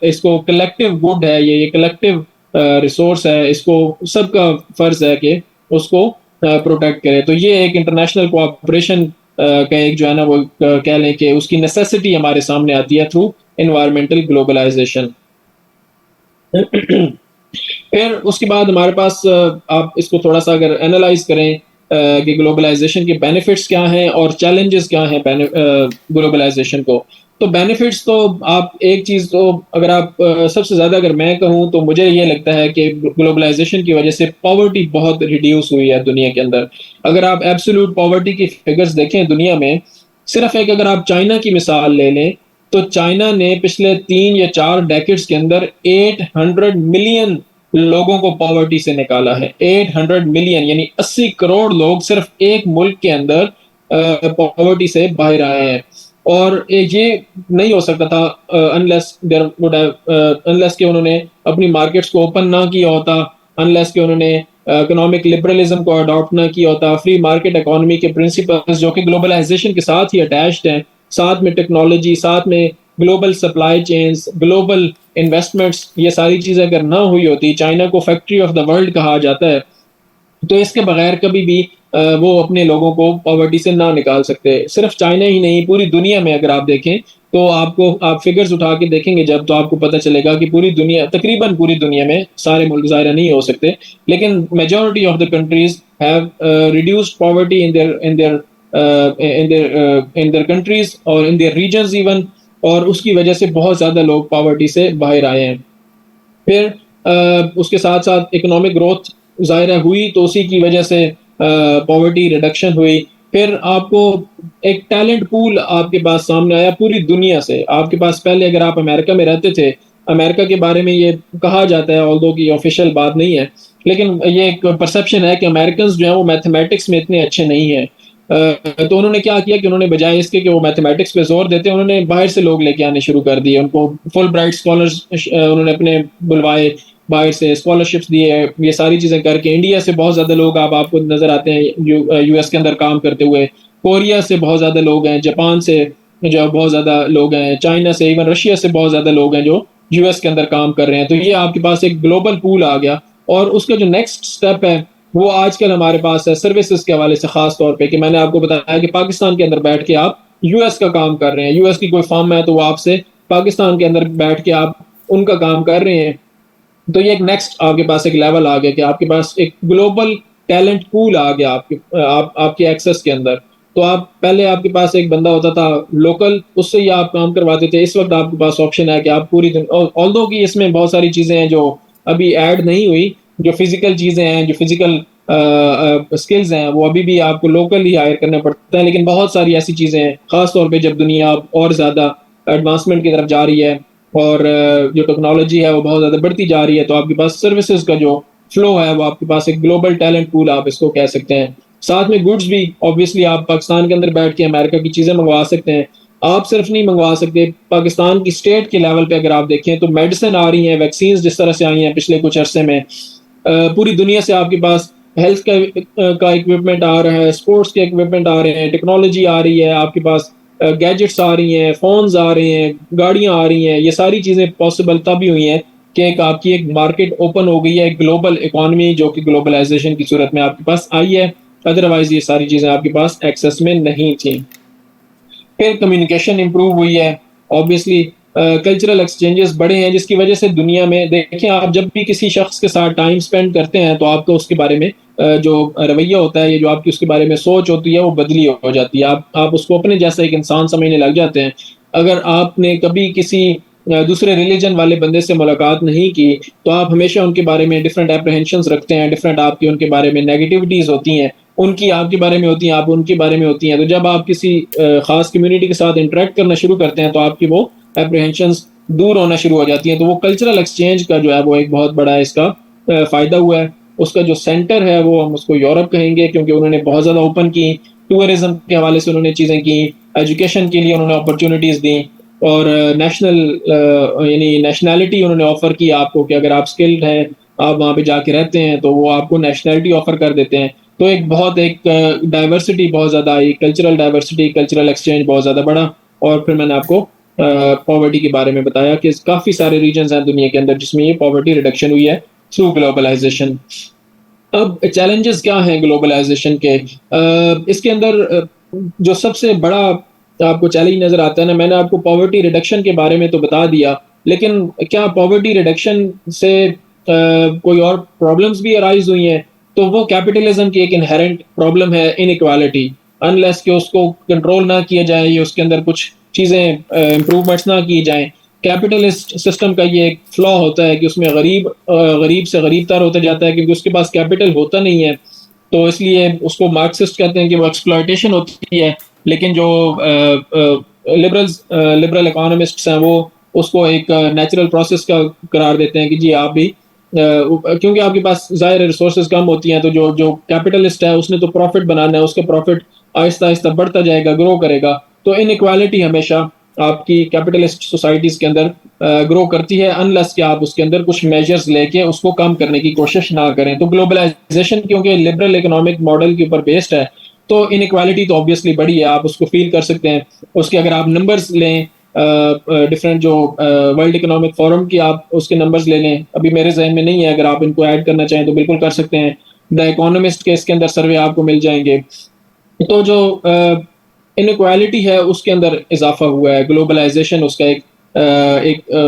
इसको कलेक्टिव गुड है, ये कलेक्टिव रिसोर्स है, इसको सबका फ़र्ज़ है कि उसको प्रोटेक्ट करे। तो ये एक इंटरनेशनल कोऑपरेशन का एक जो है ना वो कह लें कि उसकी नेसेसिटी हमारे सामने आती है थ्रू एनवायरमेंटल ग्लोबलाइज़ेशन। फिर उसके बाद हमारे पास आप इसको थोड़ा-सा अगर एनालाइज़ करें कि ग्लोबलाइज़ेशन के बेनिफिट्स क्या हैं और चैलेंजेस क्या हैं ग्लोबलाइज़ेशन को। तो बेनिफिट्स तो आप एक चीज़ तो अगर आप सबसे ज़्यादा अगर मैं कहूँ तो मुझे ये लगता है कि ग्लोबलाइज़ेशन की वज़ह से पॉवर्टी बहुत रिड्यूस हुई है दुनिया के अंदर। अगर आप एब्सोल्यूट पॉवर्टी की फिगर्स देखें दुनिया में, सिर्फ़ एक अगर आप चाइना की मिसाल ले लें, तो चाइना ने पिछले 3 या 4 डेकेड्स के अंदर 800 मिलियन लोगों को पॉवर्टी से निकाला है। 800 मिलियन यानी 80 करोड़ लोग सिर्फ एक मुल्क के अंदर पॉवर्टी से बाहर आए हैं। और ये नहीं हो सकता था unless there would have unless कि उन्होंने अपनी मार्केट्स को ओपन ना किया होता, अनलेस कि उन्होंने इकोनॉमिक लिबरलिज्म को अडॉप्ट ना किया होता, फ्री मार्केट इकोनॉमी के प्रिंसिपल्स जो कि ग्लोबलाइजेशन के साथ ही अटैच्ड हैं, साथ में टेक्नोलॉजी, साथ में global supply chains, global investments, ये सारी चीज़ें अगर ना हुई होती, चाइना को फैक्ट्री ऑफ द वर्ल्ड कहा जाता है, तो इसके बगैर कभी भी वो अपने लोगों को पॉवर्टी से ना निकाल सकते। सिर्फ चाइना ही नहीं, पूरी दुनिया में अगर आप देखें, तो आपको आप फिगर्स उठा के देखेंगे जब, तो आपको पता चलेगा कि पूरी दुनिया, तकरीबन पूरी दुनिया में, सारे मुल्क ज़ाहिर नहीं हो सकते, लेकिन majority of the countries have reduced poverty in their countries और इन देयर रीजन्स इवन, और उसकी वजह से बहुत ज़्यादा लोग पॉवर्टी से बाहर आए हैं। फिर उसके साथ-साथ इकोनॉमिक ग्रोथ ज़ाहिर है हुई, तो उसी की वजह से पॉवर्टी रिडक्शन हुई। फिर आपको एक टैलेंट पूल आपके पास सामने आया पूरी दुनिया से। आपके पास पहले अगर आप अमेरिका में रहते थे, अमेरिका के बारे में ये कहा जाता है, ऑल्दो कि ऑफ़िशियल बात नहीं है, लेकिन ये एक परसेप्शन है कि अमेरिकन्स जो हैं वो मैथमेटिक्स में इतने अच्छे नहीं हैं। तो उन्होंने क्या किया कि उन्होंने बजाय इसके कि वो मैथमेटिक्स पे ज़ोर देते, उन्होंने बाहर से लोग लेके आने शुरू कर दिए। उनको फुल ब्राइट स्कॉलर्स उन्होंने अपने बुलवाए, बाहर से स्कॉलरशिप्स दिए, ये सारी चीज़ें करके। इंडिया से बहुत ज़्यादा लोग अब आपको नज़र आते हैं यूएस के अंदर काम करते हुए। कोरिया से बहुत ज़्यादा लोग हैं, जापान से जो बहुत ज़्यादा लोग हैं, चाइना से, इवन रशिया से बहुत ज़्यादा लोग हैं जो यूएस के अंदर काम कर रहे हैं। तो ये आपके पास एक ग्लोबल पूल आ गया, और उसका जो नेक्स्ट स्टेप है वो आजकल हमारे पास है सर्विसेज के हवाले से, खास तौर पे कि मैंने आपको बताया कि पाकिस्तान के अंदर बैठ के आप यूएस का काम कर रहे हैं। यूएस की कोई फर्म है तो वो आपसे पाकिस्तान के अंदर बैठ के आप उनका काम कर रहे हैं। तो ये एक नेक्स्ट आपके पास एक लेवल आ गया कि आपके पास एक ग्लोबल टैलेंट पूल आ गया आपके एक्सेस के अंदर। तो आप पहले आपके पास एक बंदा होता था लोकल, उससे ही आप काम करवाते थे। इस वक्त आपके पास ऑप्शन है कि आप पूरी ऑल्दो कि इसमें बहुत सारी चीज़ें हैं जो अभी ऐड नहीं हुई, जो फिजिकल चीज़ें हैं, जो फिजिकल स्किल्स हैं, वो अभी भी आपको लोकल ही हायर करना पड़ता है। लेकिन बहुत सारी ऐसी चीज़ें हैं, खास तौर पे जब दुनिया अब और ज़्यादा एडवांसमेंट की तरफ जा रही है और जो टेक्नोलॉजी है वो बहुत ज़्यादा बढ़ती जा रही है, तो आपके पास सर्विसेज का जो फ्लो है वो आपके पास एक ग्लोबल टैलेंट पूल आप इसको कह सकते हैं। साथ में गुड्स भी ऑब्वियसली आप पाकिस्तान के अंदर बैठ के अमेरिका की चीज़ें मंगवा सकते हैं। आप सिर्फ नहीं मंगवा सकते, पाकिस्तान की स्टेट के लेवल पे अगर आप देखें तो मेडिसिन आ रही हैं, वैक्सीन्स जिस तरह से आई हैं पिछले कुछ अरसे में, पूरी दुनिया से आपके पास हेल्थ का इक्विपमेंट आ रहा है, स्पोर्ट्स के इक्विपमेंट आ रहे हैं, टेक्नोलॉजी आ रही है, आपके पास गैजेट्स आ रही हैं, फ़ोन्स आ रहे हैं, गाड़ियाँ आ रही हैं। ये सारी चीज़ें पॉसिबल तभी हुई हैं कि एक आपकी एक मार्केट ओपन हो गई है, एक ग्लोबल इकोनॉमी जो कि ग्लोबलाइज़ेशन की सूरत में आपके पास आई है। अदरवाइज़ ये सारी चीज़ें आपके पास एक्सेस में नहीं थी। फिर कम्युनिकेशन इम्प्रूव हुई है, ऑब्वियसली कल्चरल एक्सचेंजेस बढ़े हैं जिसकी वजह से दुनिया में देखिए आप जब भी किसी शख्स के साथ टाइम स्पेंड करते हैं तो आपको उसके बारे में जो रवैया होता है, ये जो आपकी उसके बारे में सोच होती है वो बदली हो जाती है। आप उसको अपने जैसा एक इंसान समझने लग जाते हैं। अगर आपने कभी किसी दूसरे रिलीजन वाले बंदे से मुलाकात नहीं की, तो आप हमेशा उनके बारे में डिफरेंट एप्रीहेंशंस रखते हैं, डिफरेंट आपकी उनके बारे में नेगेटिविटीज़ होती हैं। उनकी आपके बारे में होती हैं, आप उनके बारे में होती हैं। तो जब आप किसी ख़ास कम्युनिटी के साथ इंटरैक्ट करना शुरू करते हैं, तो आपकी वो एप्रीहेंशंस दूर होना शुरू हो जाती हैं। तो वो कल्चरल एक्सचेंज का जो है वो एक बहुत बड़ा इसका फ़ायदा हुआ है। उसका जो सेंटर है वो हम उसको यूरोप कहेंगे क्योंकि उन्होंने बहुत ज़्यादा ओपन की, टूरिज़्म के हवाले से उन्होंने चीज़ें की, एजुकेशन के लिए उन्होंने अपॉर्च्युनिटीज़ दी और यानी नेशनैलिटी उन्होंने ऑफ़र की आपको कि अगर आप स्किल्ड हैं, आप वहाँ पे जाके रहते हैं, तो वो आपको नेशनैलिटी ऑफ़र कर देते हैं। तो एक डाइवर्सिटी बहुत ज़्यादा आई, कल्चरल डाइवर्सिटी, कल्चरल एक्सचेंज बहुत ज़्यादा बढ़ा और फिर मैंने आपको पॉवर्टी के बारे में बताया कि काफ़ी सारे रीजन्स हैं दुनिया के अंदर जिसमें ये पॉवर्टी रिडक्शन हुई है थ्रू ग्लोबलाइज़ेशन। अब चैलेंजेस क्या हैं ग्लोबलाइज़ेशन के? इसके अंदर जो सबसे बड़ा आपको चैलेंज नज़र आता है ना, मैंने आपको पॉवर्टी रिडक्शन के बारे में तो बता दिया, लेकिन क्या पॉवर्टी रिडक्शन से कोई और प्रॉब्लम्स भी अराइज़ हुई हैं? तो वो कैपिटलिज़्म की एक इन्हेरेंट प्रॉब्लम है इनइक्वालिटी। अनलेस कि उसको कंट्रोल ना किया जाए या उसके अंदर कुछ चीज़ें इम्प्रूवमेंट्स ना की जाएँ, कैपिटलिस्ट सिस्टम का ये एक फ्लॉ होता है कि उसमें गरीब से गरीब तर होता जाता है क्योंकि उसके पास कैपिटल होता नहीं है। तो इसलिए उसको मार्क्सिस्ट कहते हैं कि वो एक्सप्लॉयटेशन होती है। लेकिन जो लिबरल इकोनॉमिस्ट्स हैं वो उसको एक नेचुरल प्रोसेस का करार देते हैं कि जी आप भी क्योंकि आपके पास ज़ाहिर है रिसोर्सेज़ कम होती हैं तो जो जो कैपिटलिस्ट है उसने तो प्रॉफ़िट बनाना है, उसका प्रॉफ़िट आहिस्ता-आहिस्ता बढ़ता जाएगा, ग्रो करेगा। तो इनइक्वालिटी हमेशा आपकी कैपिटलिस्ट सोसाइटीज़ के अंदर ग्रो करती है अनलेस कि आप उसके अंदर कुछ मेजर्स लेके उसको कम करने की कोशिश ना करें। तो ग्लोबलाइज़ेशन क्योंकि लिबरल इकोनॉमिक मॉडल के ऊपर बेस्ड है, तो इनइक्वालिटी तो ऑब्वियसली बढ़ी है, आप उसको फ़ील कर सकते हैं। उसके अगर आप नंबर्स लें डिफरेंट जो वर्ल्ड इकोनॉमिक फोरम की आप उसके नंबर्स ले लें, अभी मेरे ज़हन में नहीं है, अगर आप इनको ऐड करना चाहें तो बिल्कुल कर सकते हैं। द इकोनॉमिस्ट के इसके अंदर सर्वे आपको मिल जाएँगे। तो जो इनइक्वालिटी है उसके अंदर इज़ाफ़ा हुआ है, ग्लोबलाइज़ेशन उसका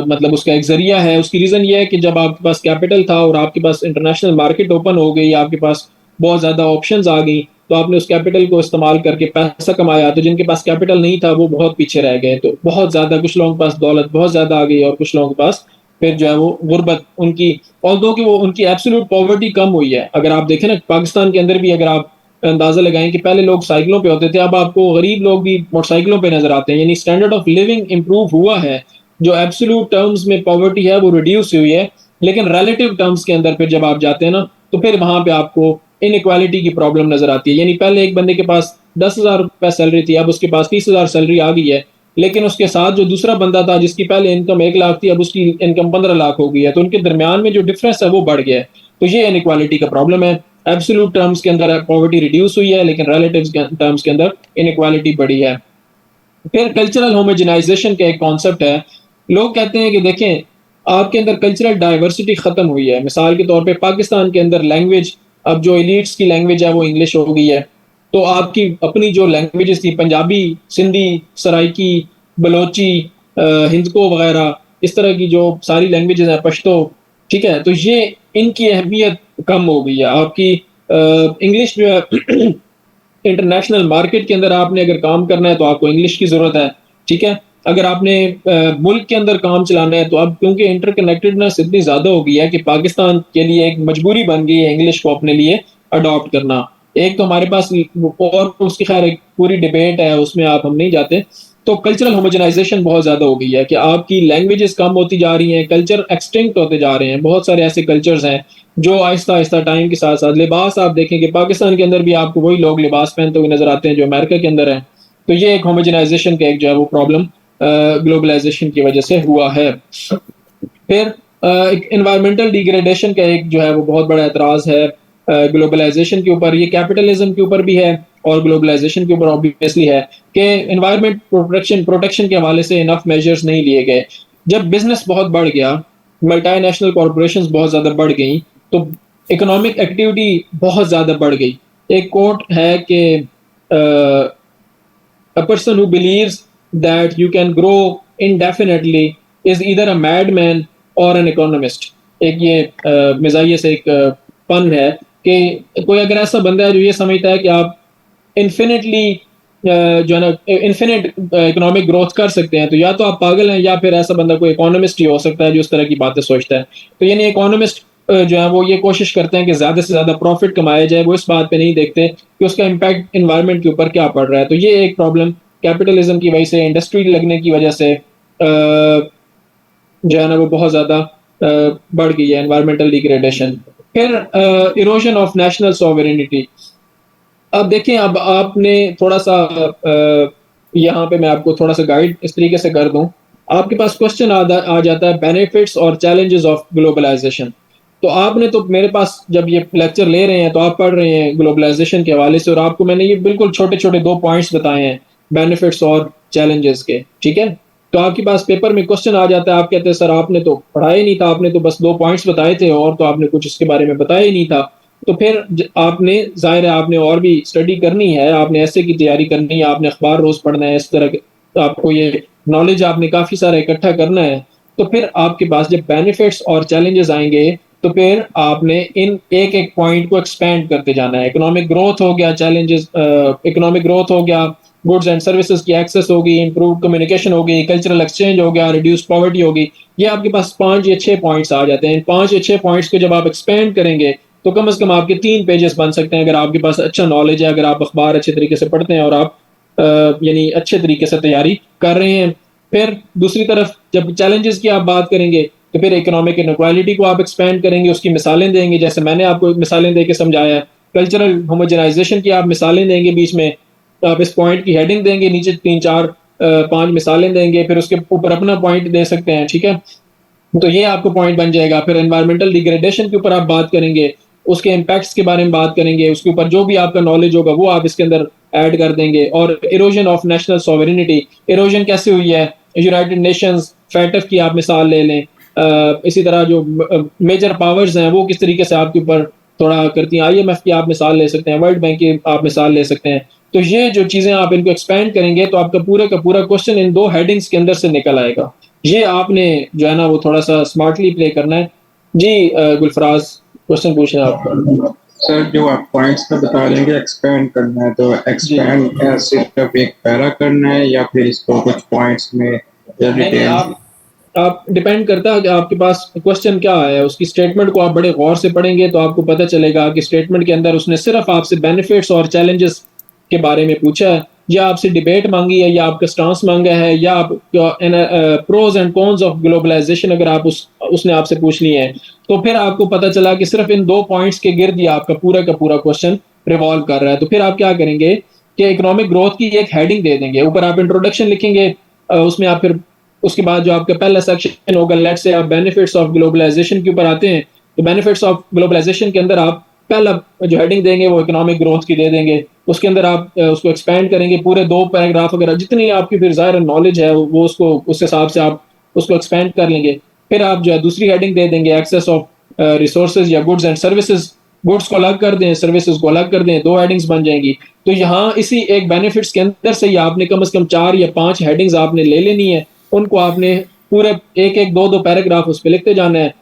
मतलब उसका एक ज़रिया है। उसकी रीज़न ये है कि जब आपके पास कैपिटल था और आपके पास इंटरनेशनल मार्केट ओपन हो गई, आपके पास बहुत ज़्यादा ऑप्शंस आ गई, तो आपने उस कैपिटल को इस्तेमाल करके पैसा कमाया, तो जिनके पास कैपिटल नहीं था वो बहुत पीछे रह गए। तो बहुत ज़्यादा कुछ लोगों के पास दौलत बहुत ज़्यादा आ गई और कुछ लोगों के पास फिर जो है वो गुर्बत उनकी ऑल्दो कि वो उनकी एब्सोल्यूट पॉवर्टी कम हुई है। अगर आप देखें ना पाकिस्तान के अंदर भी अगर आप अंदाज़ा लगाएँ कि पहले लोग साइकिलों पे होते थे, अब आपको गरीब लोग भी मोटरसाइकिलों पे नज़र आते हैं। यानी स्टैंडर्ड ऑफ लिविंग इम्प्रूव हुआ है। जो एब्सोल्यूट टर्म्स में पॉवर्टी है वो रिड्यूस हुई है, लेकिन रिलेटिव टर्म्स के अंदर फिर जब आप जाते हैं ना, तो फिर वहाँ पे आपको इनइक्वालिटी की प्रॉब्लम नज़र आती है। यानी पहले एक बंदे के पास ₹10,000 सैलरी थी, अब उसके पास 30,000 सैलरी आ गई है, लेकिन उसके साथ जो दूसरा बंदा था जिसकी पहले इनकम 1 लाख थी, अब उसकी इनकम 15 लाख हो गई है। तो उनके दरमियान में जो डिफरेंस है वो बढ़ गया है। तो ये इनइक्वालिटी का प्रॉब्लम है। एब्सोल्यूट टर्म्स के अंदर पॉवर्टी रिड्यूस हुई है, लेकिन रिलेटिव टर्म्स के अंदर इनइक्वालिटी बढ़ी है। फिर कल्चरल होमोजेनाइजेशन का एक कॉन्सेप्ट है। लोग कहते हैं कि देखें, आपके अंदर कल्चरल डाइवर्सिटी खत्म हुई है। मिसाल के तौर पे पाकिस्तान के अंदर लैंग्वेज, अब जो एलीट्स की लैंग्वेज है वो इंग्लिश हो गई है। तो आपकी अपनी जो लैंग्वेजेस थी पंजाबी, सिंधी, सराइकी, बलोची, हिंदको वगैरह, इस तरह की जो सारी लैंग्वेजेस हैं, पश्तो, ठीक है? तो ये इनकी अहमियत कम हो गई है। आपकी इंग्लिश जो है इंटरनेशनल मार्केट के अंदर आपने अगर काम करना है तो आपको इंग्लिश की ज़रूरत है, ठीक है? अगर आपने मुल्क के अंदर काम चलाना है तो अब क्योंकि इंटरकनेक्टेडनेस इतनी ज़्यादा हो गई है कि पाकिस्तान के लिए एक मजबूरी बन गई है इंग्लिश को अपने लिए अडॉप्ट करना। एक तो हमारे पास और उसकी खैर एक पूरी डिबेट है, उसमें आप हम नहीं जाते। तो कल्चरल होमोजेनाइजेशन बहुत ज़्यादा हो गई है कि आपकी लैंग्वेजेस कम होती जा रही हैं, कल्चर एक्सटिंक्ट होते जा रहे हैं। बहुत सारे ऐसे कल्चर्स हैं जो आहिस्ता-आहिस्ता टाइम के साथ-साथ लिबास आप देखें कि पाकिस्तान के अंदर भी आपको वही लोग लिबास पहनते हुए नज़र आते हैं जो अमेरिका के अंदर हैं। तो ये एक होमोजेनाइजेशन का एक जो है वो प्रॉब्लम ग्लोबलाइजेशन की वजह से हुआ है। फिर एक एनवायरमेंटल डिग्रेडेशन का एक जो है वो बहुत बड़ा एतराज़ है ग्लोबलाइजेशन के ऊपर। ये कैपिटलिज्म के ऊपर भी है और ग्लोबलाइजेशन के ऊपर ऑब्वियसली है कि एनवायरमेंट प्रोटेक्शन के हवाले से इनफ मेजर्स नहीं लिए गए। जब बिज़नेस बहुत बढ़ गया, मल्टीनेशनल कॉर्पोरेशंस बहुत ज़्यादा बढ़ गई, तो इकोनॉमिक एक्टिविटी बहुत ज़्यादा बढ़ गई। एक कोट है कि a person who believes that you can grow indefinitely is either a madman or an economist. एक ये मिजाइये से एक पन है कि कोई अगर ऐसा बंदा है जो ये समझता है कि आप इन्फिनिटली जो है ना इन्फिनिट इकोनॉमिक ग्रोथ कर सकते हैं, तो या तो आप पागल हैं या फिर ऐसा बंदा कोई इकोनॉमिस्ट ही हो सकता है जो इस तरह की बातें सोचता है। तो यानी इकोनॉमिस्ट जो है वो ये कोशिश करते हैं कि ज़्यादा से ज़्यादा प्रॉफिट कमाया जाए, वो इस बात पे नहीं देखते कि उसका इम्पैक्ट एनवायरनमेंट के ऊपर क्या पड़ रहा है। तो ये एक प्रॉब्लम कैपिटलिज्म की वजह से, इंडस्ट्री लगने की वजह से जो है ना वो बहुत ज़्यादा बढ़ गई है, एनवायरमेंटल डिग्रेडेशन। फिर इरोजन ऑफ नेशनल सॉवरेनिटी। अब देखें, अब आपने थोड़ा-सा यहाँ पे मैं आपको थोड़ा-सा गाइड इस तरीके से कर दूँ, आपके पास क्वेश्चन आ जाता है बेनिफिट्स और चैलेंजेस ऑफ ग्लोबलाइज़ेशन। तो आपने तो मेरे पास जब ये लेक्चर ले रहे हैं, तो आप पढ़ रहे हैं ग्लोबलाइज़ेशन के हवाले से और आपको मैंने ये बिल्कुल छोटे-छोटे 2 पॉइंट्स बताए हैं, बेनिफिट्स और चैलेंजेस के, ठीक है? तो आपके पास पेपर में क्वेश्चन आ जाता है, आप कहते हैं सर आपने तो पढ़ाया ही नहीं था, आपने तो बस 2 पॉइंट्स बताए थे और तो आपने कुछ इसके बारे में बताया ही नहीं था। तो फिर आपने ज़ाहिर है आपने और भी स्टडी करनी है, आपने ऐसे की तैयारी करनी है, आपने अखबार रोज पढ़ना है, इस तरह के तो आपको ये नॉलेज आपने काफ़ी सारा इकट्ठा करना है। तो फिर आपके पास जब बेनिफिट्स और चैलेंजेस आएँगे, तो फिर आपने इन एक-एक पॉइंट को एक्सपैंड करते जाना है। इकोनॉमिक ग्रोथ हो गया, चैलेंजेस इकोनॉमिक ग्रोथ हो गया, गुड्स एंड सर्विसेज की एक्सेस होगी, इम्प्रूव्ड कम्युनिकेशन होगी, कल्चरल एक्सचेंज हो गया, रिड्यूस पॉवर्टी होगी। ये आपके पास 5 या 6 पॉइंट्स आ जाते हैं। इन 5 या 6 पॉइंट्स को जब आप एक्सपैंड करेंगे, तो कम से कम आपके 3 पेजेस बन सकते हैं अगर आपके पास अच्छा नॉलेज है, अगर आप अखबार अच्छे तरीके से पढ़ते हैं और आप यानी अच्छे तरीके से तैयारी कर रहे हैं। फिर दूसरी तरफ जब चैलेंजेस की आप बात करेंगे, तो फिर इकोनॉमिक इनइक्वालिटी को आप एक्सपैंड करेंगे, उसकी मिसालें देंगे, जैसे मैंने आपको मिसालें दे के समझाया है। कल्चरल होमोजेनाइजेशन की आप मिसालें देंगे बीच में, आप इस पॉइंट की हेडिंग देंगे, नीचे 3-4 5 मिसालें देंगे, फिर उसके ऊपर अपना पॉइंट दे सकते हैं, ठीक है? तो ये आपको पॉइंट बन जाएगा। फिर एनवायरमेंटल डिग्रेडेशन के ऊपर आप बात करेंगे, उसके इम्पैक्ट्स के बारे में बात करेंगे, उसके ऊपर जो भी आपका नॉलेज होगा वो आप इसके अंदर ऐड कर देंगे। और erosion of national sovereignty, erosion कैसे हुई है, यूनाइटेड नेशंस, फैटफ की आप मिसाल ले लें। इसी तरह जो मेजर पावर्स हैं वो किस तरीके से आपके ऊपर थोड़ा करती हैं, आईएमएफ की आप मिसाल ले सकते हैं, वर्ल्ड बैंक की आप मिसाल ले सकते हैं। तो ये जो चीज़ें आप इनको एक्सपैंड करेंगे, तो आपका पूरा का पूरा क्वेश्चन इन 2 हेडिंग्स के अंदर से निकल आएगा। ये आपने जो है ना वो थोड़ा-सा स्मार्टली प्ले करना है। जी गुलफराज, क्वेश्चन पूछना है आपका। सर जो आप पॉइंट्स में बता रहे हैं कि एक्सपेंड करना है, तो जी। एक्सपेंड सिर्फ एक पैरा करना है या फिर इसको कुछ पॉइंट्स में या नहीं, डिटेल? आप डिपेंड करता है कि आपके पास क्वेश्चन क्या है। उसकी स्टेटमेंट को आप बड़े गौर से पढ़ेंगे तो आपको पता चलेगा कि स्टेटमेंट के अंदर उसने सिर्फ आपसे बेनिफिट्स और चैलेंजेस के बारे में पूछा है, या आपसे डिबेट मांगी है, या आपका स्टांस मांगा है, या आप pros and cons of globalization अगर आप उसने आपसे पूछ ली है, तो फिर आपको पता चला कि सिर्फ इन 2 पॉइंट्स के गिर्द ही आपका पूरा का पूरा क्वेश्चन रिवॉल्व कर रहा है। तो फिर आप क्या करेंगे कि इकोनॉमिक ग्रोथ की एक हेडिंग दे देंगे, ऊपर आप इंट्रोडक्शन लिखेंगे, उसमें आप फिर उसके बाद जो आपका पहला सेक्शन होगा, लेट्स से आप बेनिफिट्स ऑफ ग्लोबलाइजेशन के ऊपर आते हैं, तो बेनिफिट्स ऑफ ग्लोबलाइजेशन के अंदर आप पहला जो हेडिंग देंगे वो इकोनॉमिक ग्रोथ की दे देंगे। उसके अंदर आप उसको एक्सपैंड करेंगे, पूरे 2 पैराग्राफ वगैरह जितनी आपकी फिर ज़ाहिर नॉलेज है वो उसको उस हिसाब से आप उसको एक्सपैंड कर लेंगे। फिर आप जो है दूसरी हेडिंग दे देंगे एक्सेस ऑफ रिसोर्सेज या गुड्स एंड सर्विसेज। गुड्स को अलग कर दें, सर्विसेज को अलग कर दें, 2 हेडिंग्स बन जाएंगी। तो यहाँ इसी एक बेनिफिट्स के अंदर से ही आपने कम से कम 4 या 5 हेडिंग्स आपने ले लेनी है। उनको आपने पूरे एक-एक 2-2 पैराग्राफ उस पे लिखते जाना है।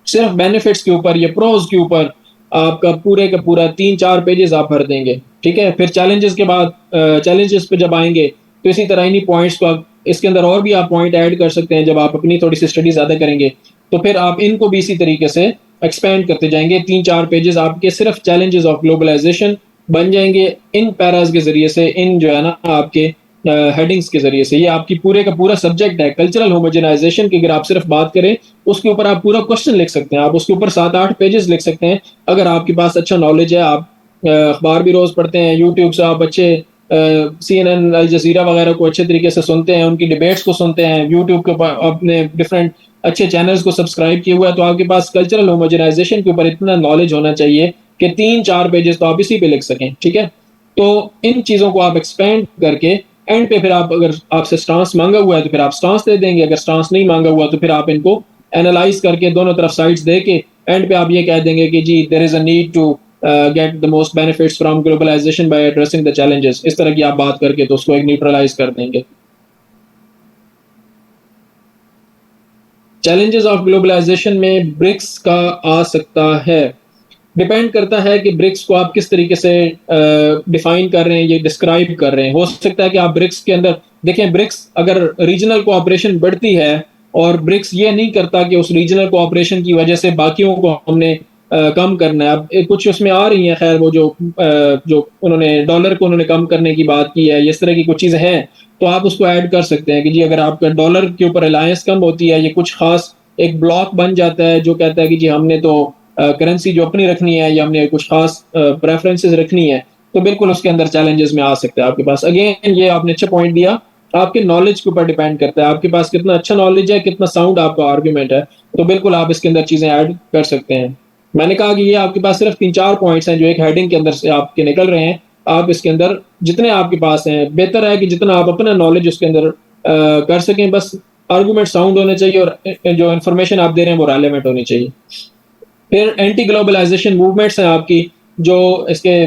सिर्फ बेनिफिट्स के ऊपर या प्रोज के ऊपर आपका पूरे का पूरा 3-4 पेजेस आप भर देंगे, ठीक है? फिर चैलेंजेस के बाद चैलेंजेस पे जब आएँगे, तो इसी तरह इन्हीं पॉइंट्स को आप इसके अंदर और भी आप पॉइंट ऐड कर सकते हैं जब आप अपनी थोड़ी-सी स्टडी ज़्यादा करेंगे। तो फिर आप इनको भी इसी तरीके से एक्सपैंड करते जाएँगे। 3-4 पेजेस आपके सिर्फ चैलेंजेस ऑफ ग्लोबलाइजेशन बन जाएँगे इन पैराज़ के ज़रिए से, इन जो है ना आपके हेडिंग्स के ज़रिए से। ये आपकी पूरे का पूरा सब्जेक्ट है। कल्चरल होमोजेनाइजेशन की अगर आप सिर्फ बात करें, उसके ऊपर आप पूरा क्वेश्चन लिख सकते हैं। आप उसके ऊपर 7-8 पेजेस लिख सकते हैं। अगर आपके पास अच्छा नॉलेज है, आप अखबार भी रोज़ पढ़ते हैं, यूट्यूब से आप अच्छे CNN, अल जज़ीरा वगैरह को अच्छे तरीके से सुनते हैं, उनकी डिबेट्स को सुनते हैं, यूट्यूब के ऊपर अपने डिफरेंट अच्छे चैनल्स को सब्सक्राइब किया हुआ है, तो आपके पास कल्चरल होमोजेनाइजेशन के ऊपर इतना नॉलेज होना चाहिए कि 3-4 पेजेस तो आप इसी पे लिख सकें, ठीक है? तो इन चीज़ों को आप एक्सपैंड करके एंड पे फिर आप अगर आपसे स्टांस मांगा हुआ है तो फिर आप स्टांस दे देंगे, अगर स्टांस नहीं मांगा हुआ तो फिर आप इनको एनालाइज करके दोनों तरफ साइड्स दे के एंड पे आप ये कह देंगे कि जी there is a need to get the most benefits from globalisation by addressing the challenges, इस तरह की आप बात करके तो उसको एक न्यूट्रलाइज कर देंगे। चैलेंजेस ऑफ ग्लोबलाइजेशन में ब्रिक्स का आ सकता है, डिपेंड करता है कि ब्रिक्स को आप किस तरीके से डिफाइन कर रहे हैं, ये डिस्क्राइब कर रहे हैं। हो सकता है कि आप ब्रिक्स के अंदर देखें, ब्रिक्स अगर रीजनल कोऑपरेशन बढ़ती है और ब्रिक्स ये नहीं करता कि उस रीजनल कोऑपरेशन की वजह से बाकियों को हमने कम करना है। अब कुछ उसमें आ रही हैं, खैर वो जो उन्होंने डॉलर को उन्होंने कम करने की बात की है, इस तरह की कुछ चीज़ें हैं, तो आप उसको ऐड कर सकते हैं कि जी अगर आपका डॉलर के ऊपर रिलायंस कम होती है, ये कुछ खास एक ब्लॉक बन जाता है जो कहता है कि जी हमने तो करेंसी जो अपनी रखनी है या हमने कुछ खास प्रेफरेंसेस रखनी है, तो बिल्कुल उसके अंदर चैलेंजेस में आ सकते हैं आपके पास। अगेन ये आपने अच्छा पॉइंट दिया, आपके नॉलेज के ऊपर डिपेंड करता है, आपके पास कितना अच्छा नॉलेज है, कितना साउंड आपका आर्ग्यूमेंट है, तो बिल्कुल आप इसके अंदर चीजें ऐड कर सकते हैं। मैंने कहा कि ये आपके पास सिर्फ 3-4 पॉइंट्स हैं जो एक हेडिंग के अंदर से आपके निकल रहे हैं। आप इसके अंदर जितने आपके पास हैं, बेहतर है कि जितना आप अपना नॉलेज उसके अंदर कर सकें, बस आर्गुमेंट साउंड होने चाहिए और जो इन्फॉर्मेशन आप दे रहे हैं वो रेलेवेंट होनी चाहिए। फिर एंटी ग्लोबलाइजेशन मूवमेंट्स हैं आपकी, जो इसके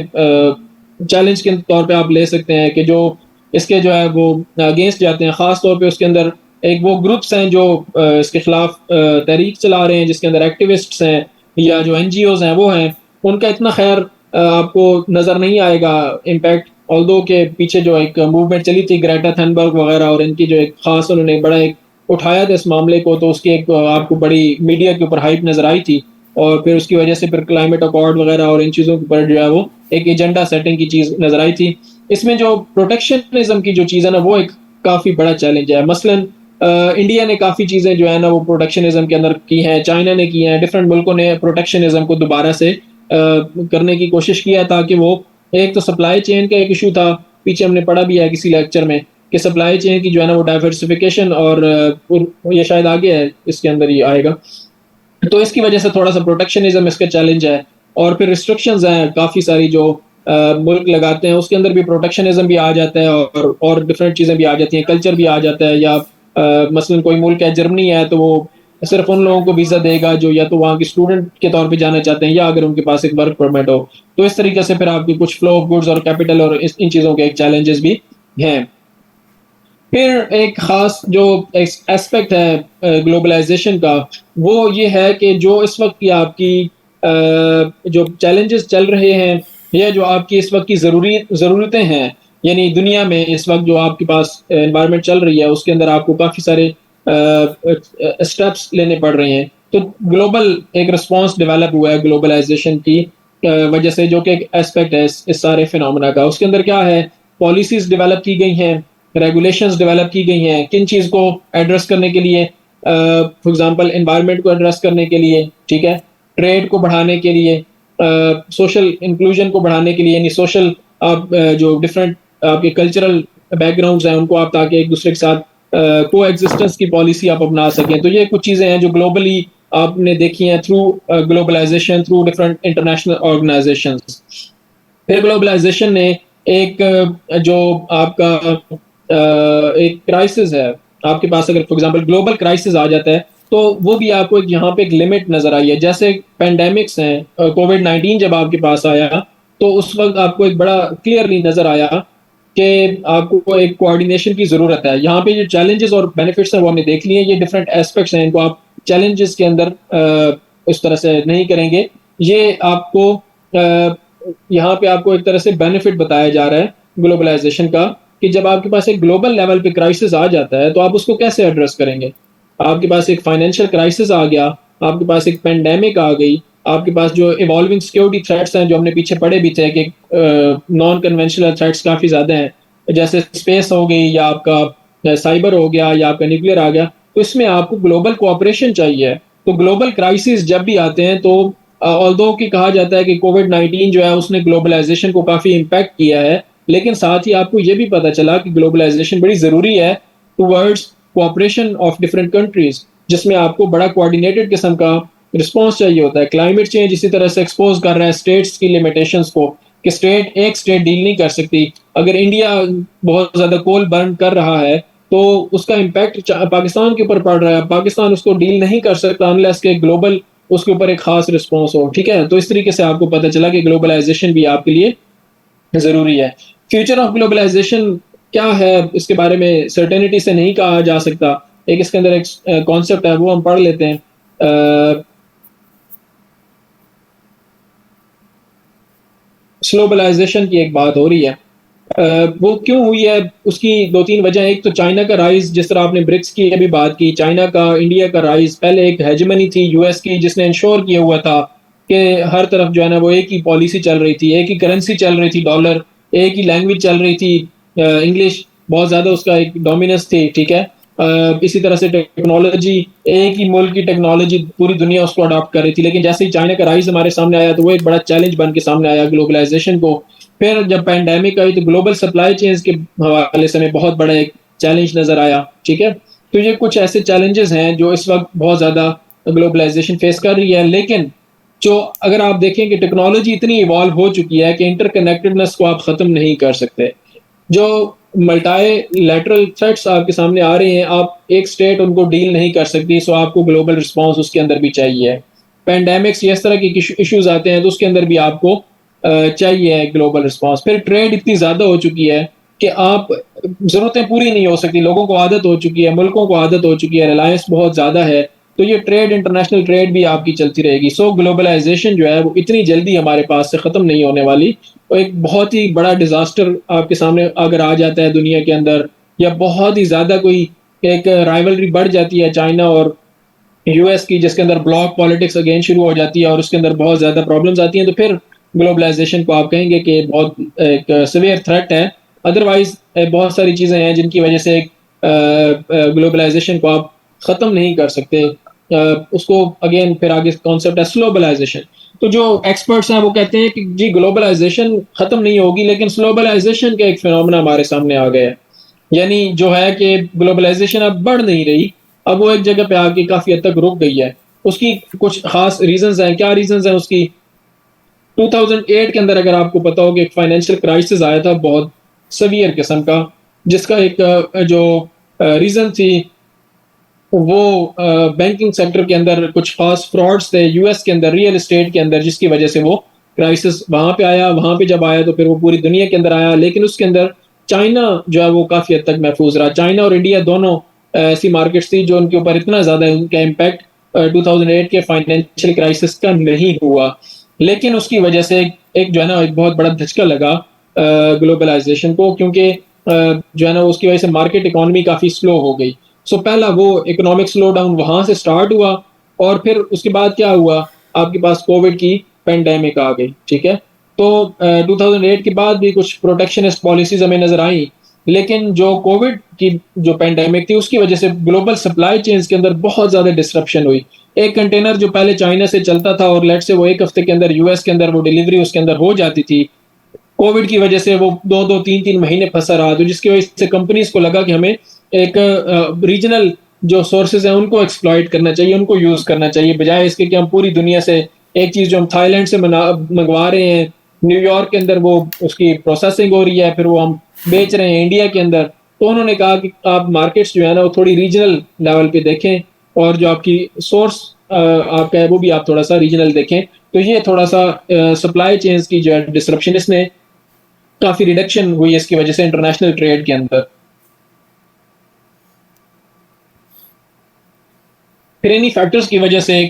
चैलेंज के तौर पे आप ले सकते हैं कि जो इसके जो है वो अगेंस्ट जाते हैं। ख़ास तौर पे उसके अंदर एक वो ग्रुप्स हैं जो इसके खिलाफ तहरीक चला रहे हैं, जिसके अंदर एक्टिविस्ट्स हैं या जो एनजीओज हैं वो हैं, उनका इतना खैर आपको नज़र नहीं आएगा इम्पैक्ट, ऑल्दो के पीछे जो एक मूवमेंट चली थी ग्रेटा थनबर्ग वगैरह, और इनकी जो एक खास उन्होंने बड़ा एक उठाया था इस मामले को, तो उसकी एक आपको बड़ी मीडिया के ऊपर हाइप नज़र आई थी, और फिर उसकी वजह से फिर क्लाइमेट अकॉर्ड वगैरह और इन चीज़ों के ऊपर जो है वो एक एजेंडा सेटिंग की चीज़ नज़र आई थी। इसमें जो प्रोटेक्शनिज्म की जो चीज़ है ना, वो एक काफ़ी बड़ा चैलेंज है। मसलन इंडिया ने काफ़ी चीज़ें जो है ना वो प्रोटेक्शनिज्म के अंदर की हैं, चाइना ने की हैं, डिफरेंट मुल्कों ने प्रोटेक्शनिज्म को दोबारा से करने की कोशिश किया, ताकि वो एक तो सप्लाई चेन का एक इशू था, पीछे हमने पढ़ा भी है किसी लेक्चर में कि सप्लाई चेन की जो है ना वो डाइवर्सिफिकेशन, और ये शायद आगे है इसके अंदर ये आएगा, तो इसकी वजह से थोड़ा सा प्रोटेक्शनिज्म इसका चैलेंज है। और फिर रिस्ट्रिक्शंस हैं काफ़ी सारी जो मुल्क लगाते हैं, उसके अंदर भी प्रोटेक्शनिज्म भी आ जाता है, और डिफरेंट चीज़ें भी आ जाती हैं, कल्चर भी आ जाता है। या मसलन कोई मुल्क है जर्मनी है, तो वो सिर्फ उन लोगों को वीज़ा देगा जो या तो वहाँ के स्टूडेंट के तौर पे जाना चाहते हैं, या अगर उनके पास एक वर्क परमिट हो। तो इस तरीके से फिर आपकी कुछ फ्लो ऑफ गुड्स और कैपिटल और इन चीज़ों के एक चैलेंजेस भी हैं। फिर एक खास जो एस्पेक्ट है ग्लोबलाइजेशन का, वो ये है कि जो इस वक्त की आपकी जो चैलेंजेस चल रहे हैं, या जो आपकी इस वक्त की ज़रूरतें हैं, यानी दुनिया में इस वक्त जो आपके पास एनवायरनमेंट चल रही है, उसके अंदर आपको काफ़ी सारे स्टेप्स लेने पड़ रहे हैं। तो ग्लोबल एक रिस्पॉन्स डेवलप हुआ है ग्लोबलाइजेशन की वजह से, जो कि एक एस्पेक्ट है इस सारे फिनोमेना का। उसके अंदर क्या है, पॉलिसीज़ डेवलप की गई हैं, रेगुलेशंस डेवलप की गई हैं, किन चीज़ को एड्रेस करने के लिए, फॉर एग्जांपल एनवायरनमेंट को एड्रेस करने के लिए, ठीक है, ट्रेड को बढ़ाने के लिए, सोशल इंक्लूजन को बढ़ाने के लिए, यानी सोशल आप जो डिफरेंट आपके कल्चरल बैकग्राउंड्स हैं उनको आप ताकि एक दूसरे के साथ को एग्जिस्टेंस की पॉलिसी आप अपना सकें। तो ये कुछ चीज़ें हैं जो ग्लोबली आपने देखी हैं through globalization, through different international organizations. फिर ग्लोबलाइजेशन ने एक जो आपका एक क्राइसिस है आपके पास, अगर फॉर एग्जांपल ग्लोबल क्राइसिस आ जाता है, तो वो भी आपको एक यहाँ पे एक लिमिट नजर आई है। जैसे पेंडेमिक्स हैं, कोविड-19 जब आपके पास आया, तो उस वक्त आपको एक बड़ा क्लियरली नजर आया कि आपको एक कोऑर्डिनेशन की जरूरत है। यहाँ पे जो चैलेंजेस और बेनिफिट्स हैं वो हमने देख लिए, ये डिफरेंट एस्पेक्ट्स हैं, इनको आप चैलेंजेस के अंदर इस तरह से नहीं करेंगे। ये आपको यहाँ पे आपको एक तरह से बेनिफिट बताया जा रहा है ग्लोबलाइजेशन का, कि जब आपके पास एक ग्लोबल लेवल पे क्राइसिस आ जाता है तो आप उसको कैसे एड्रेस करेंगे। आपके पास एक फाइनेंशियल क्राइसिस आ गया, आपके पास एक पेंडेमिक आ गई, आपके पास जो इवॉल्विंग सिक्योरिटी थ्रेट्स हैं जो हमने पीछे पढ़े भी थे कि नॉन कन्वेंशनल थ्रेट्स काफ़ी ज़्यादा हैं, जैसे स्पेस हो गई, या आपका साइबर हो गया, या आपका न्यूक्लियर आ गया, तो इसमें आपको ग्लोबल कोऑपरेशन चाहिए। तो ग्लोबल क्राइसिस जब भी आते हैं, तो ऑल्दो कि कहा जाता है कि कोविड-19 जो है उसने ग्लोबलाइजेशन को काफ़ी इम्पैक्ट किया है, लेकिन साथ ही आपको ये भी पता चला कि ग्लोबलाइजेशन बड़ी ज़रूरी है towards cooperation of different countries, जिसमें आपको बड़ा कोऑर्डिनेटेड किस्म का रिस्पॉन्स चाहिए होता है। क्लाइमेट चेंज इसी तरह से एक्सपोज कर रहा है स्टेट्स की लिमिटेशंस को, कि एक स्टेट डील नहीं कर सकती। अगर इंडिया बहुत ज़्यादा कोल बर्न कर रहा है, तो उसका इम्पैक्ट पाकिस्तान के ऊपर पड़ रहा है, पाकिस्तान उसको डील नहीं कर सकता अनलेस के ग्लोबल उसके ऊपर एक खास रिस्पॉन्स हो, ठीक है? तो इस तरीके से आपको पता चला कि ग्लोबलाइजेशन भी आपके लिए ज़रूरी है। फ्यूचर ऑफ ग्लोबलाइजेशन क्या है, इसके बारे में सर्टेनिटी से नहीं कहा जा सकता। एक इसके अंदर एक कॉन्सेप्ट है, वो हम पढ़ लेते हैं। ग्लोबलाइजेशन की एक बात हो रही है। वो क्यों हुई है, उसकी 2-3 वजह है। एक तो चाइना का राइज़, जिस तरह आपने ब्रिक्स की अभी बात की, चाइना का, इंडिया का राइज़। पहले एक हेजेमनी थी यूएस की, जिसने इंश्योर किया हुआ था कि हर तरफ जो है ना वो एक ही पॉलिसी चल रही थी, एक ही करेंसी चल रही थी डॉलर, एक ही लैंग्वेज चल रही थी इंग्लिश, बहुत ज़्यादा उसका एक डोमिनेंस थी, ठीक है? इसी तरह से टेक्नोलॉजी, एक ही मुल्क की टेक्नोलॉजी पूरी दुनिया उसको अडॉप्ट कर रही थी। लेकिन जैसे ही चाइना का राइज़ हमारे सामने आया, तो वो एक बड़ा चैलेंज बन के सामने आया ग्लोबलाइजेशन को। फिर जब पैंडेमिक आई, तो ग्लोबल सप्लाई चेन्स के हवाले से हमें बहुत बड़ा एक चैलेंज नज़र आया, ठीक है? तो ये कुछ ऐसे चैलेंजेस हैं जो इस वक़्त बहुत ज़्यादा ग्लोबलाइजेशन फेस कर रही है। लेकिन जो अगर आप देखें कि टेक्नोलॉजी इतनी इवॉल्व हो चुकी है कि इंटरकनेक्टेडनेस को आप ख़त्म नहीं कर सकते। जो मल्टीलैटरल थ्रेट्स आपके सामने आ रहे हैं, आप एक स्टेट उनको डील नहीं कर सकती, सो आपको ग्लोबल रिस्पॉन्स उसके अंदर भी चाहिए। पैंडेमिक्स या इस तरह के इश्यूज आते हैं, तो उसके अंदर भी आपको चाहिए ग्लोबल रिस्पॉन्स। फिर ट्रेड इतनी ज़्यादा हो चुकी है कि आप ज़रूरतें पूरी नहीं हो सकती, लोगों को आदत हो चुकी है, मुल्कों को आदत हो चुकी है, रिलायंस बहुत ज़्यादा है, तो ये ट्रेड, इंटरनेशनल ट्रेड भी आपकी चलती रहेगी। सो ग्लोबलाइजेशन जो है वो इतनी जल्दी हमारे पास से ख़त्म नहीं होने वाली। तो एक बहुत ही बड़ा डिज़ास्टर आपके सामने अगर आ जाता है दुनिया के अंदर, या बहुत ही ज़्यादा कोई एक राइवलरी बढ़ जाती है चाइना और यूएस की, जिसके अंदर ब्लॉक पॉलिटिक्स अगेन शुरू हो जाती है और उसके अंदर बहुत ज़्यादा प्रॉब्लम्स आती हैं, तो फिर ग्लोबलाइजेशन को आप कहेंगे कि बहुत एक सीवियर थ्रेट है। अदरवाइज बहुत सारी चीज़ें हैं जिनकी वजह से ग्लोबलाइजेशन को आप ख़त्म नहीं कर सकते। उसको अगेन फिर आगे कॉन्सेप्ट है स्लोबलाइजेशन। तो जो एक्सपर्ट्स हैं वो कहते हैं कि जी ग्लोबलाइजेशन ख़त्म नहीं होगी, लेकिन स्लोबलाइजेशन का एक फिनोमेना हमारे सामने आ गया है। यानी जो है कि ग्लोबलाइजेशन अब बढ़ नहीं रही, अब वो एक जगह पे आके काफ़ी हद तक रुक गई है। उसकी कुछ खास रीज़न्स हैं। क्या रीज़न्स हैं उसकी? 2008 के अंदर अगर आपको पता हो कि एक फाइनेंशियल क्राइसिस आया था बहुत सीवियर किस्म का, जिसका एक जो रीज़न थी वो बैंकिंग सेक्टर के अंदर कुछ खास फ्रॉड्स थे यूएस के अंदर, रियल एस्टेट के अंदर, जिसकी वजह से वो क्राइसिस वहाँ पे आया। वहाँ पे जब आया तो फिर वो पूरी दुनिया के अंदर आया, लेकिन उसके अंदर चाइना जो है वो काफ़ी हद तक महफूज रहा। चाइना और इंडिया दोनों ऐसी मार्केट्स थी जो उनके ऊपर इतना ज़्यादा उनका इम्पैक्ट 2008 के फाइनेंशियल क्राइसिस का नहीं हुआ। लेकिन उसकी वजह से एक जो है ना एक बहुत बड़ा धचका लगा ग्लोबलाइजेशन को, क्योंकि जो है ना उसकी वजह से मार्केट इकोनॉमी काफ़ी स्लो हो गई। सो पहला वो इकोनॉमिक स्लो डाउन वहां से स्टार्ट हुआ, और फिर उसके बाद क्या हुआ, आपके पास कोविड की पेंडेमिक आ गई, ठीक है? तो 2008 के बाद भी कुछ प्रोटेक्शनिस्ट पॉलिसीज हमें नजर आई, लेकिन जो कोविड की जो पेंडेमिक थी उसकी वजह से ग्लोबल सप्लाई चेन्स के अंदर बहुत ज्यादा डिस्ट्रप्शन हुई। एक कंटेनर जो पहले चाइना से चलता था और लेट से वो एक हफ्ते के अंदर यूएस के अंदर वो डिलीवरी उसके अंदर हो जाती थी, कोविड की वजह से वो 2-2 3-3 महीने फंसा रहा, तो जिसकी वजह से कंपनीज को लगा कि हमें एक रीजनल जो सोर्सेज हैं उनको एक्सप्लॉइट करना चाहिए, उनको यूज करना चाहिए, बजाय इसके कि हम पूरी दुनिया से एक चीज जो हम थाईलैंड से मंगवा रहे हैं, न्यूयॉर्क के अंदर वो उसकी प्रोसेसिंग हो रही है, फिर वो हम बेच रहे हैं इंडिया के अंदर। तो उन्होंने कहा कि आप मार्केट्स जो है ना वो थोड़ी रीजनल लेवल पे देखें, और जो आपकी सोर्स आपका है वो भी आप थोड़ा सा रीजनल देखें। तो ये थोड़ा सा सप्लाई चेन्स की जो है डिसरप्शन, इसने काफी रिडक्शन हुई इसकी वजह से इंटरनेशनल ट्रेड के अंदर। फिर इन्हीं फैक्टर्स की वजह से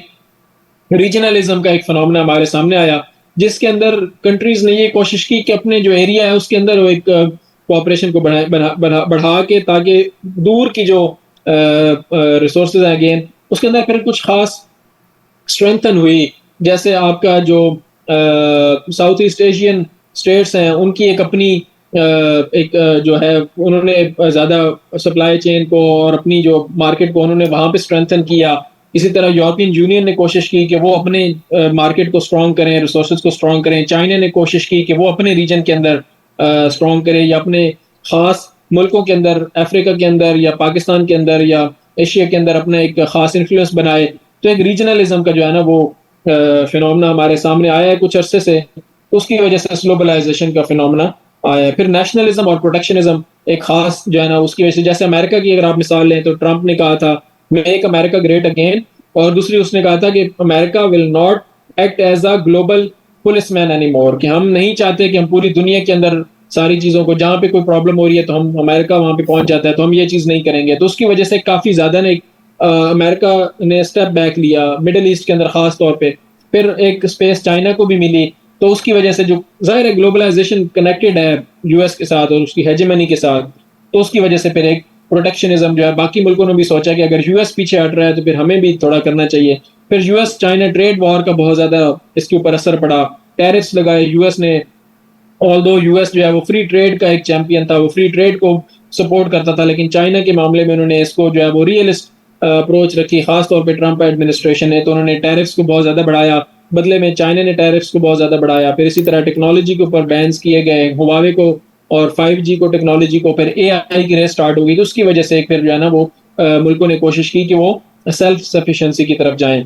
रीजनलिज्म का एक फिनोमेना हमारे सामने आया, जिसके अंदर कंट्रीज ने ये कोशिश की कि अपने जो एरिया है उसके अंदर वो एक कोऑपरेशन को बढ़ा के, ताकि दूर की जो रिसोर्सेज हैं अगेन उसके अंदर फिर कुछ खास स्ट्रेंथन हुई। जैसे आपका जो साउथ ईस्ट एशियन स्टेट्स हैं उनकी एक अपनी एक जो है उन्होंने ज़्यादा सप्लाई चेन को और अपनी जो मार्केट को उन्होंने वहाँ पे स्ट्रेंथन किया। इसी तरह यूरोपियन यूनियन ने कोशिश की कि वो अपने मार्केट को स्ट्रॉन्ग करें, रिसोर्सेज को स्ट्रॉन्ग करें। चाइना ने कोशिश की कि वो अपने रीजन के अंदर स्ट्रॉन्ग करें, या अपने ख़ास मुल्कों के अंदर, अफ्रीका के अंदर या पाकिस्तान के अंदर या एशिया के अंदर अपना एक ख़ास इन्फ्लुएंस बनाए। तो एक रीजनलिज्म का जो है ना वो फिनोमेना हमारे सामने आया है कुछ अरसे से, उसकी वजह से ग्लोबलाइजेशन का फिनोमेना आया है। फिर नेशनलिज्म और प्रोटेक्शनिज्म एक खास जो है ना उसकी वजह से, जैसे अमेरिका की अगर आप मिसाल लें तो ट्रंप ने कहा था मेक अमेरिका ग्रेट अगेन, और दूसरी उसने कहा था कि America will not act as a global policeman anymore, कि हम नहीं चाहते कि हम पूरी दुनिया के अंदर सारी चीज़ों को, जहाँ पे कोई प्रॉब्लम हो रही है तो हम अमेरिका वहाँ पे पहुँच जाता है, तो हम ये चीज़ नहीं करेंगे। तो उसकी वजह से काफ़ी ज़्यादा ना अमेरिका ने स्टेप बैक लिया मिडल ईस्ट के अंदर ख़ास तौर पे। फिर एक स्पेस चाइना को भी मिली, तो उसकी वजह से जो ज़ाहिर है ग्लोबलाइज़ेशन कनेक्टेड है यूएस के साथ और उसकी हेजेमनी के साथ, तो उसकी वजह से फिर एक प्रोटेक्शनिज्म जो है बाकी मुल्कों ने भी सोचा कि अगर यूएस पीछे हट रहा है तो फिर हमें भी थोड़ा करना चाहिए। फिर यूएस चाइना ट्रेड वॉर का बहुत ज़्यादा इसके ऊपर असर पड़ा, टैरिफ्स लगाए यूएस ने। ऑल्दो यूएस जो है वो फ्री ट्रेड का एक चैंपियन था, वो फ्री ट्रेड को सपोर्ट करता था, लेकिन चाइना के मामले में उन्होंने इसको जो है वो रियलिस्ट अप्रोच रखी, खास तौर पे ट्रंप एडमिनिस्ट्रेशन ने। तो उन्होंने टैरिफ्स को बहुत ज़्यादा बढ़ाया, बदले में चाइना ने टैरिफ्स को बहुत ज़्यादा बढ़ाया। फिर इसी तरह टेक्नोलॉजी के ऊपर बैन्स किए गए, हुआवे को और 5G को टेक्नोलॉजी को, फिर एआई की रेस स्टार्ट हो गई। तो उसकी वजह से फिर जो है ना वो मुल्कों ने कोशिश की कि वो सेल्फ सफिशिएंसी की तरफ जाएं।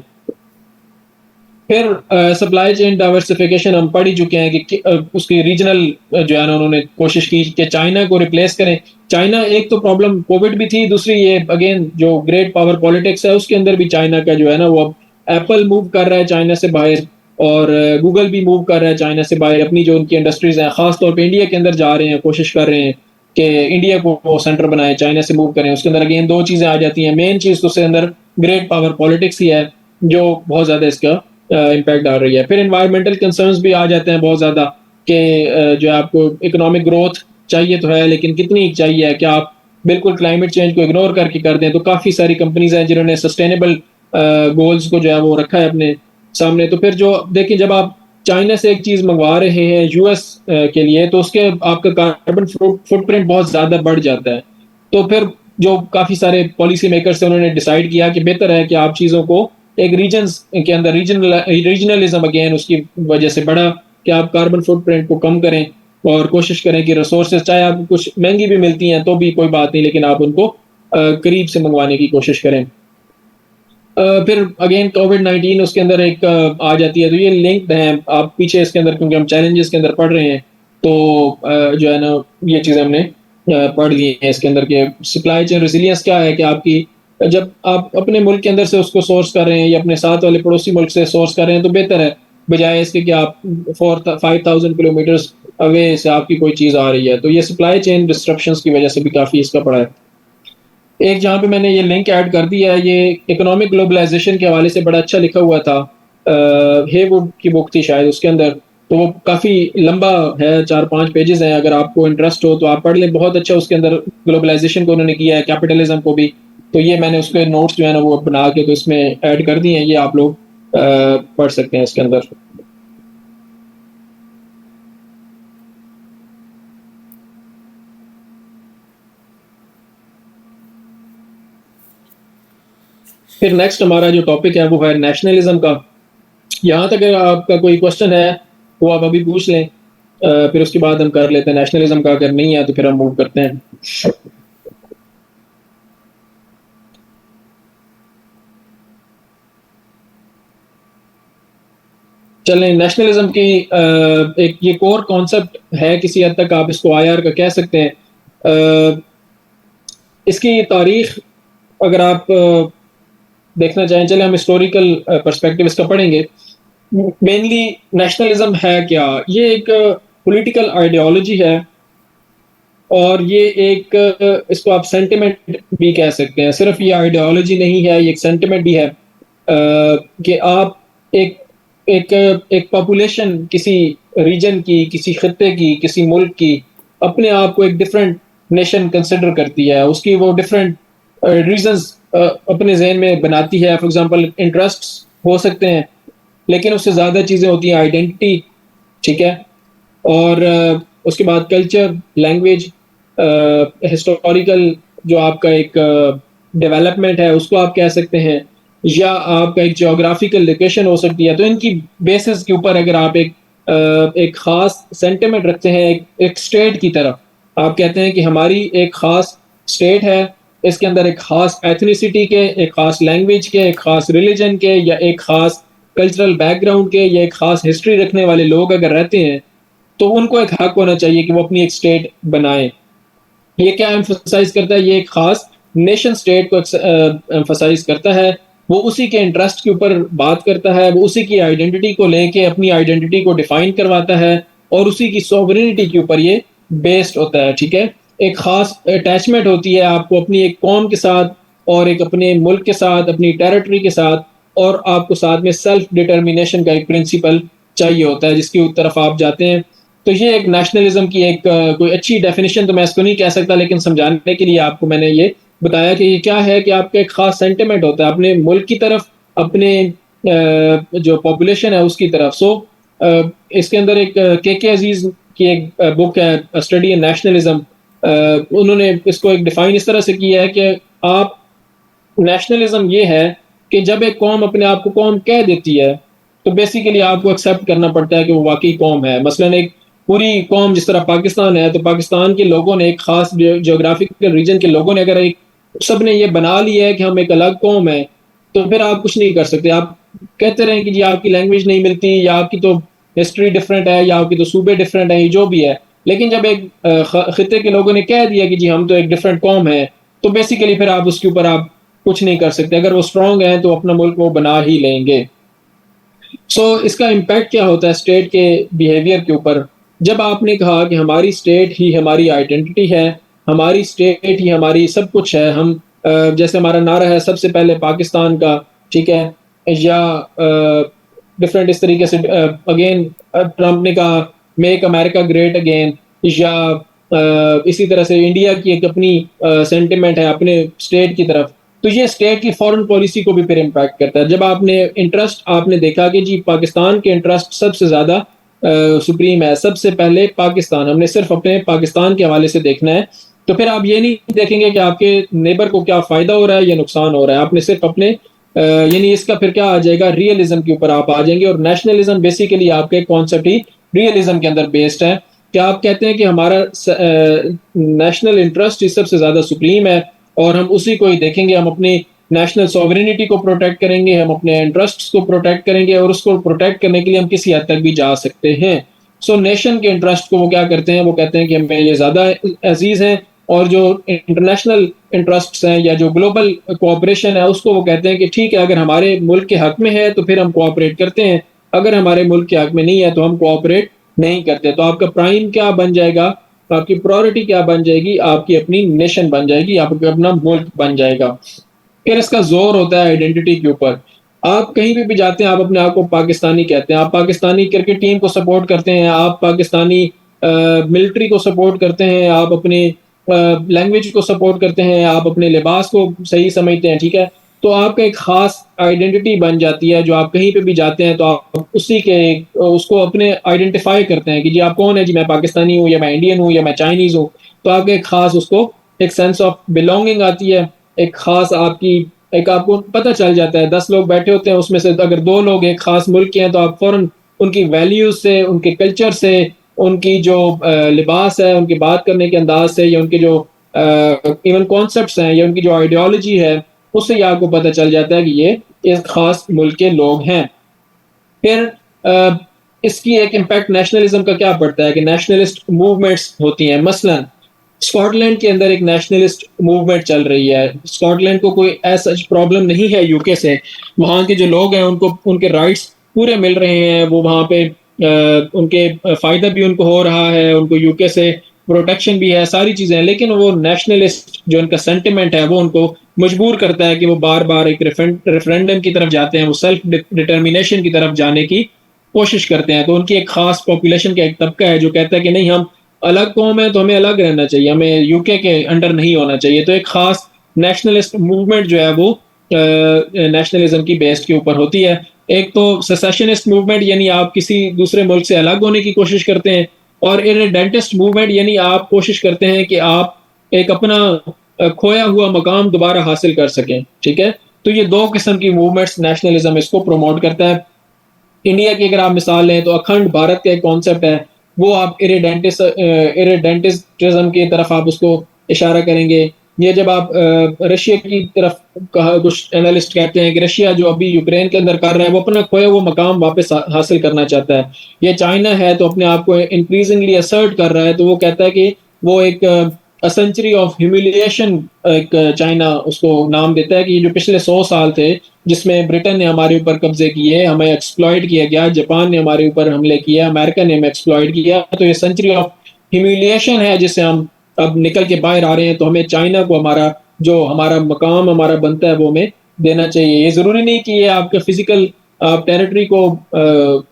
फिर सप्लाई चेन डाइवर्सिफिकेशन हम पढ़ ही चुके हैं कि उसकी रीजनल जो है ना उन्होंने कोशिश की कि चाइना को रिप्लेस करें। चाइना, एक तो प्रॉब्लम कोविड भी थी, दूसरी ये अगेन जो ग्रेट पावर पॉलिटिक्स है उसके अंदर भी चाइना का जो है ना वो अब एप्पल मूव कर रहा है चाइना से बाहर, और गूगल भी मूव कर रहा है चाइना से बाहर। अपनी जो उनकी इंडस्ट्रीज हैं खास तौर पे इंडिया के अंदर जा रहे हैं, कोशिश कर रहे हैं कि इंडिया को वो सेंटर बनाए, चाइना से मूव करें। उसके अंदर अगेन दो चीज़ें आ जाती हैं, मेन चीज़ तो उसके अंदर ग्रेट पावर पॉलिटिक्स ही है जो बहुत ज़्यादा इसका इम्पैक्ट डाल रही है। फिर एनवायरमेंटल कंसर्न्स भी आ जाते हैं बहुत ज़्यादा कि जो है आपको इकोनॉमिक ग्रोथ चाहिए तो है, लेकिन कितनी चाहिए है, क्या आप बिल्कुल क्लाइमेट चेंज को इग्नोर करके कर दें। तो काफ़ी सारी कंपनीज हैं जिन्होंने सस्टेनेबल गोल्स को जो है वो रखा है अपने सामने। तो फिर जो देखिए, जब आप चाइना से एक चीज़ मंगवा रहे हैं यूएस के लिए, तो उसके आपका कार्बन फुटप्रिंट बहुत ज़्यादा बढ़ जाता है। तो फिर जो काफ़ी सारे पॉलिसी मेकर्स हैं उन्होंने डिसाइड किया कि बेहतर है कि आप चीज़ों को एक रीजन्स के अंदर रीजनलिज्म अगेन उसकी वजह से बढ़ा कि आप कार्बन फुटप्रिंट को कम करें और कोशिश करें कि रिसोर्सेज चाहे आपको कुछ महंगी भी मिलती हैं तो भी कोई बात नहीं, लेकिन आप उनको करीब से मंगवाने की कोशिश करें। फिर अगेन कोविड-19 उसके अंदर एक आ जाती है, तो ये लिंक्ड हैं। आप पीछे इसके अंदर क्योंकि हम चैलेंजेस के अंदर पढ़ रहे हैं, तो जो है ना ये चीज़ें हमने पढ़ ली हैं इसके अंदर के सप्लाई चेन रिजिलियंस क्या है कि आपकी जब आप अपने मुल्क के अंदर से उसको सोर्स कर रहे हैं या अपने साथ वाले पड़ोसी मुल्क से सोर्स कर रहे हैं तो बेहतर है, बजाय इसके कि आप 5,000 किलोमीटर्स अवे से आपकी कोई चीज़ आ रही है। तो ये सप्लाई चेन डिस्ट्रप्शंस की वजह से भी काफ़ी इसका पड़ा है। एक जहाँ पे मैंने ये लिंक ऐड कर दिया है, ये इकोनॉमिक ग्लोबलाइजेशन के हवाले से बड़ा अच्छा लिखा हुआ था। हेवुड की बुक थी शायद उसके अंदर, तो वो काफ़ी लंबा है, 4-5 पेजेस हैं। अगर आपको इंटरेस्ट हो तो आप पढ़ लें, बहुत अच्छा उसके अंदर ग्लोबलाइजेशन को उन्होंने किया है, कैपिटलिज्म को भी। तो ये मैंने उसके नोट्स जो है ना वो बना के तो इसमें ऐड कर दिए हैं, ये आप लोग पढ़ सकते हैं इसके अंदर। फिर नेक्स्ट हमारा जो टॉपिक है वो है नेशनलिज्म का। यहाँ तक अगर आपका कोई क्वेश्चन है वो आप अभी पूछ लें, फिर उसके बाद हम कर लेते हैं नेशनलिज्म का। अगर नहीं है तो फिर हम मूव करते हैं। चलें, नेशनलिज्म की एक ये कोर कॉन्सेप्ट है, किसी हद तक आप इसको आईआर का कह सकते हैं। इसकी तारीख अगर आप देखना चाहें, चले हम हिस्टोरिकल पर्सपेक्टिव इसका पढ़ेंगे। मेनली नेशनलिज्म है क्या? ये एक पॉलिटिकल आइडियोलॉजी है और ये एक इसको आप सेंटिमेंट भी कह सकते हैं। सिर्फ ये आइडियोलॉजी नहीं है, ये एक सेंटिमेंट भी है कि आप एक एक एक पॉपुलेशन किसी रीजन की, किसी खत्ते की, किसी मुल्क की अपने आप को एक डिफरेंट नेशन कंसिडर करती है, उसकी वो डिफरेंट रीजंस अपने जहन में बनाती है। फॉर एग्जांपल इंटरेस्ट्स हो सकते हैं, लेकिन उससे ज़्यादा चीज़ें होती हैं, आइडेंटिटी, ठीक है, और उसके बाद कल्चर, लैंग्वेज, हिस्टोरिकल जो आपका एक डेवलपमेंट है उसको आप कह सकते हैं, या आपका एक जियोग्राफिकल लोकेशन हो सकती है। तो इनकी बेसिस के ऊपर अगर आप एक ख़ास सेंटिमेंट रखते हैं, एक स्टेट की तरह, आप कहते हैं कि हमारी एक ख़ास स्टेट है, इसके अंदर एक ख़ास एथनिसिटी के, एक ख़ास लैंग्वेज के, एक ख़ास रिलीजन के, या एक ख़ास कल्चरल बैकग्राउंड के, या एक ख़ास हिस्ट्री रखने वाले लोग अगर रहते हैं, तो उनको एक हक होना चाहिए कि वो अपनी एक स्टेट बनाएं। ये क्या एम्फसाइज करता है? ये एक खास नेशन स्टेट को एम्फसाइज करता है वो उसी के इंटरेस्ट के ऊपर बात करता है, वो उसी की आइडेंटिटी को लेके अपनी आइडेंटिटी को डिफाइन करवाता है और उसी की सॉवरेनिटी के ऊपर ये बेस्ड होता है, ठीक है? एक ख़ास अटैचमेंट होती है आपको अपनी एक कौम के साथ और एक अपने मुल्क के साथ, अपनी टेरिटरी के साथ, और आपको साथ में सेल्फ डिटर्मिनेशन का एक प्रिंसिपल चाहिए होता है जिसकी तरफ आप जाते हैं। तो ये एक नेशनलिज़्म की एक कोई अच्छी डेफिनिशन तो मैं इसको नहीं कह सकता, लेकिन समझाने के लिए आपको मैंने ये बताया कि ये क्या है कि आपका एक ख़ास सेंटिमेंट होता है अपने मुल्क की तरफ, अपने जो पॉपुलेशन है उसकी तरफ। इसके अंदर एक के अज़ीज़ की एक बुक है, स्टडी इन नेशनलिज़्म। उन्होंने इसको एक डिफाइन इस तरह से किया है कि आप नेशनलिज्म ये है कि जब एक कौम अपने आप को कौम कह देती है, तो बेसिकली आपको एक्सेप्ट करना पड़ता है कि वो वाक़ई कौम है। मसलन एक पूरी कौम जिस तरह पाकिस्तान है, तो पाकिस्तान के लोगों ने एक ख़ास ज्योग्राफिकल रीजन के लोगों ने अगर एक सबने ये बना लिया है कि हम एक अलग कौम है, तो फिर आप कुछ नहीं कर सकते। आप कहते रहें कि जी आपकी लैंग्वेज नहीं मिलती या आपकी तो हिस्ट्री डिफरेंट है या आपके तो सूबे डिफरेंट हैं, जो भी है। लेकिन जब एक खित्ते के लोगों ने कह दिया कि जी हम तो एक डिफरेंट कौम है, तो बेसिकली फिर आप उसके ऊपर आप कुछ नहीं कर सकते। अगर वो स्ट्रांग हैं तो अपना मुल्क वो बना ही लेंगे। इसका इम्पैक्ट क्या होता है स्टेट के बिहेवियर के ऊपर? जब आपने कहा कि हमारी स्टेट ही हमारी आइडेंटिटी है, हमारी स्टेट ही हमारी सब कुछ है, हम जैसे हमारा नारा है सबसे पहले पाकिस्तान का, ठीक है? या डिफरेंट इस तरीके से अगेन ट्रंप ने कहा मेक अमेरिका ग्रेट अगेन, या इसी तरह से इंडिया की एक अपनी सेंटिमेंट है अपने स्टेट की तरफ। तो ये स्टेट की फॉरेन पॉलिसी को भी फिर इम्पैक्ट करता है। जब आपने इंटरेस्ट आपने देखा कि जी पाकिस्तान के इंटरेस्ट सबसे ज़्यादा सुप्रीम है, सबसे पहले पाकिस्तान, हमने सिर्फ अपने पाकिस्तान के हवाले से देखना है, तो फिर आप ये नहीं देखेंगे कि आपके नेबर को क्या फ़ायदा हो रहा है या नुकसान हो रहा है। आपने सिर्फ अपने यानी इसका फिर क्या आ जाएगा, रियलिज्म के ऊपर आप आ जाएंगे। और नेशनलिज्म बेसिकली आपके कॉन्सेप्ट ही रियलिज्म के अंदर बेस्ड है कि आप कहते हैं कि हमारा नेशनल इंटरेस्ट ही सबसे ज़्यादा सुप्रीम है और हम उसी को ही देखेंगे। हम अपनी नेशनल सॉवरेनिटी को प्रोटेक्ट करेंगे, हम अपने इंटरेस्ट्स को प्रोटेक्ट करेंगे और उसको प्रोटेक्ट करने के लिए हम किसी हद तक भी जा सकते हैं। नेशन के इंटरेस्ट को वो क्या करते हैं, वो कहते हैं कि हमें ये ज़्यादा अजीज हैं, और जो इंटरनेशनल इंटरेस्ट्स हैं या जो ग्लोबल कोऑपरेशन है उसको वो कहते हैं कि ठीक है, अगर हमारे मुल्क के हक में है तो फिर हम कोऑपरेट करते हैं, अगर हमारे मुल्क के हक में नहीं है तो हम कोऑपरेट नहीं करते। तो आपका प्राइम क्या बन जाएगा, आपकी प्रायोरिटी क्या बन जाएगी, आपकी अपनी नेशन बन जाएगी, आपका अपना मुल्क बन जाएगा। फिर इसका जोर होता है आइडेंटिटी के ऊपर। आप कहीं भी जाते हैं, आप अपने आप को पाकिस्तानी कहते हैं, आप पाकिस्तानी क्रिकेट टीम को सपोर्ट करते हैं, आप पाकिस्तानी मिलिट्री को सपोर्ट करते हैं, आप अपने लैंग्वेज को सपोर्ट करते हैं, आप अपने लिबास को सही समझते हैं, ठीक है? तो आपका एक खास आइडेंटिटी बन जाती है, जो आप कहीं पे भी जाते हैं तो आप उसी के उसको अपने आइडेंटिफाई करते हैं कि जी आप कौन है, जी मैं पाकिस्तानी हूँ या मैं इंडियन हूँ या मैं चाइनीज हूँ। तो आपके एक खास उसको एक सेंस ऑफ बिलोंगिंग आती है, एक खास आपकी एक आपको पता चल जाता है। 10 लोग बैठे होते हैं, उसमें से अगर 2 लोग एक खास मुल्क के हैं तो आप फौरन उनकी वैल्यूज से, उनके कल्चर से, उनकी जो लिबास है, उनकी बात करने के अंदाज से, या उनके जो इवन कॉन्सेप्ट्स हैं या उनकी जो आइडियोलॉजी है, उससे ये आपको पता चल जाता है कि ये इस खास मुल्क के लोग हैं। फिर इसकी एक इम्पैक्ट नेशनलिज्म का क्या पड़ता है कि नेशनलिस्ट मूवमेंट्स होती हैं। मसलन स्कॉटलैंड के अंदर एक नेशनलिस्ट मूवमेंट चल रही है। स्कॉटलैंड को कोई ऐसा प्रॉब्लम नहीं है यूके से, वहाँ के जो लोग हैं उनको उनके राइट्स पूरे मिल रहे हैं, वो वहाँ पे उनके फ़ायदा भी उनको हो रहा है, उनको यूके से प्रोटेक्शन भी है, सारी चीज़ें हैं। लेकिन वो नेशनलिस्ट जो उनका सेंटिमेंट है वो उनको मजबूर करता है कि वो बार बार एक रेफरेंडम की तरफ जाते हैं, वो सेल्फ डिटर्मिनेशन की तरफ जाने की कोशिश करते हैं। तो उनकी एक खास पॉपुलेशन का एक तबका है जो कहता है कि नहीं, हम अलग कौम है तो हमें अलग रहना चाहिए, हमें यूके के अंडर नहीं होना चाहिए। तो एक खास नेशनलिस्ट मूवमेंट जो है वो नेशनलिज्म की बेस के ऊपर होती है। एक तो सेसेशनिस्ट मूवमेंट, यानी आप किसी दूसरे मुल्क से अलग होने की कोशिश करते हैं, और इरेडेंटिस्ट मूवमेंट, यानी आप कोशिश करते हैं कि आप एक अपना खोया हुआ मकाम दोबारा हासिल कर सकें, ठीक है? तो ये 2 किस्म की मूवमेंट्स नेशनलिज्म इसको प्रमोट करता है। इंडिया की अगर आप मिसाल लें तो अखंड भारत का एक कॉन्सेप्ट है, वो आप इरेडेंटिज्म की तरफ आप उसको इशारा करेंगे। ये जब आप रशिया की तरफ कहा, कुछ एनालिस्ट कहते हैं कि रशिया जो अभी यूक्रेन के अंदर कर रहा है वो अपना खोया वो मकाम वापस हासिल करना चाहता है। ये चाइना है तो अपने आप को इंक्रीजिंगली असर्ट कर रहा है, तो वो कहता है कि वो एक अ सेंचुरी ऑफ ह्यूमिलिएशन एक चाइना उसको नाम देता है कि जो पिछले 100 साल थे, जिसमें ब्रिटेन ने हमारे ऊपर कब्ज़े किए, हमें एक्सप्लॉइट किया गया, जापान ने हमारे ऊपर हमले किए, अमेरिका ने हमें एक्सप्लॉइट किया, तो ये सेंचुरी ऑफ ह्यूमिलिएशन है जिससे हम अब निकल के बाहर आ रहे हैं, तो हमें चाइना को हमारा जो हमारा मकाम हमारा बनता है वो हमें देना चाहिए। ये ज़रूरी नहीं कि ये आपके फिज़िकल आप टेरिटरी को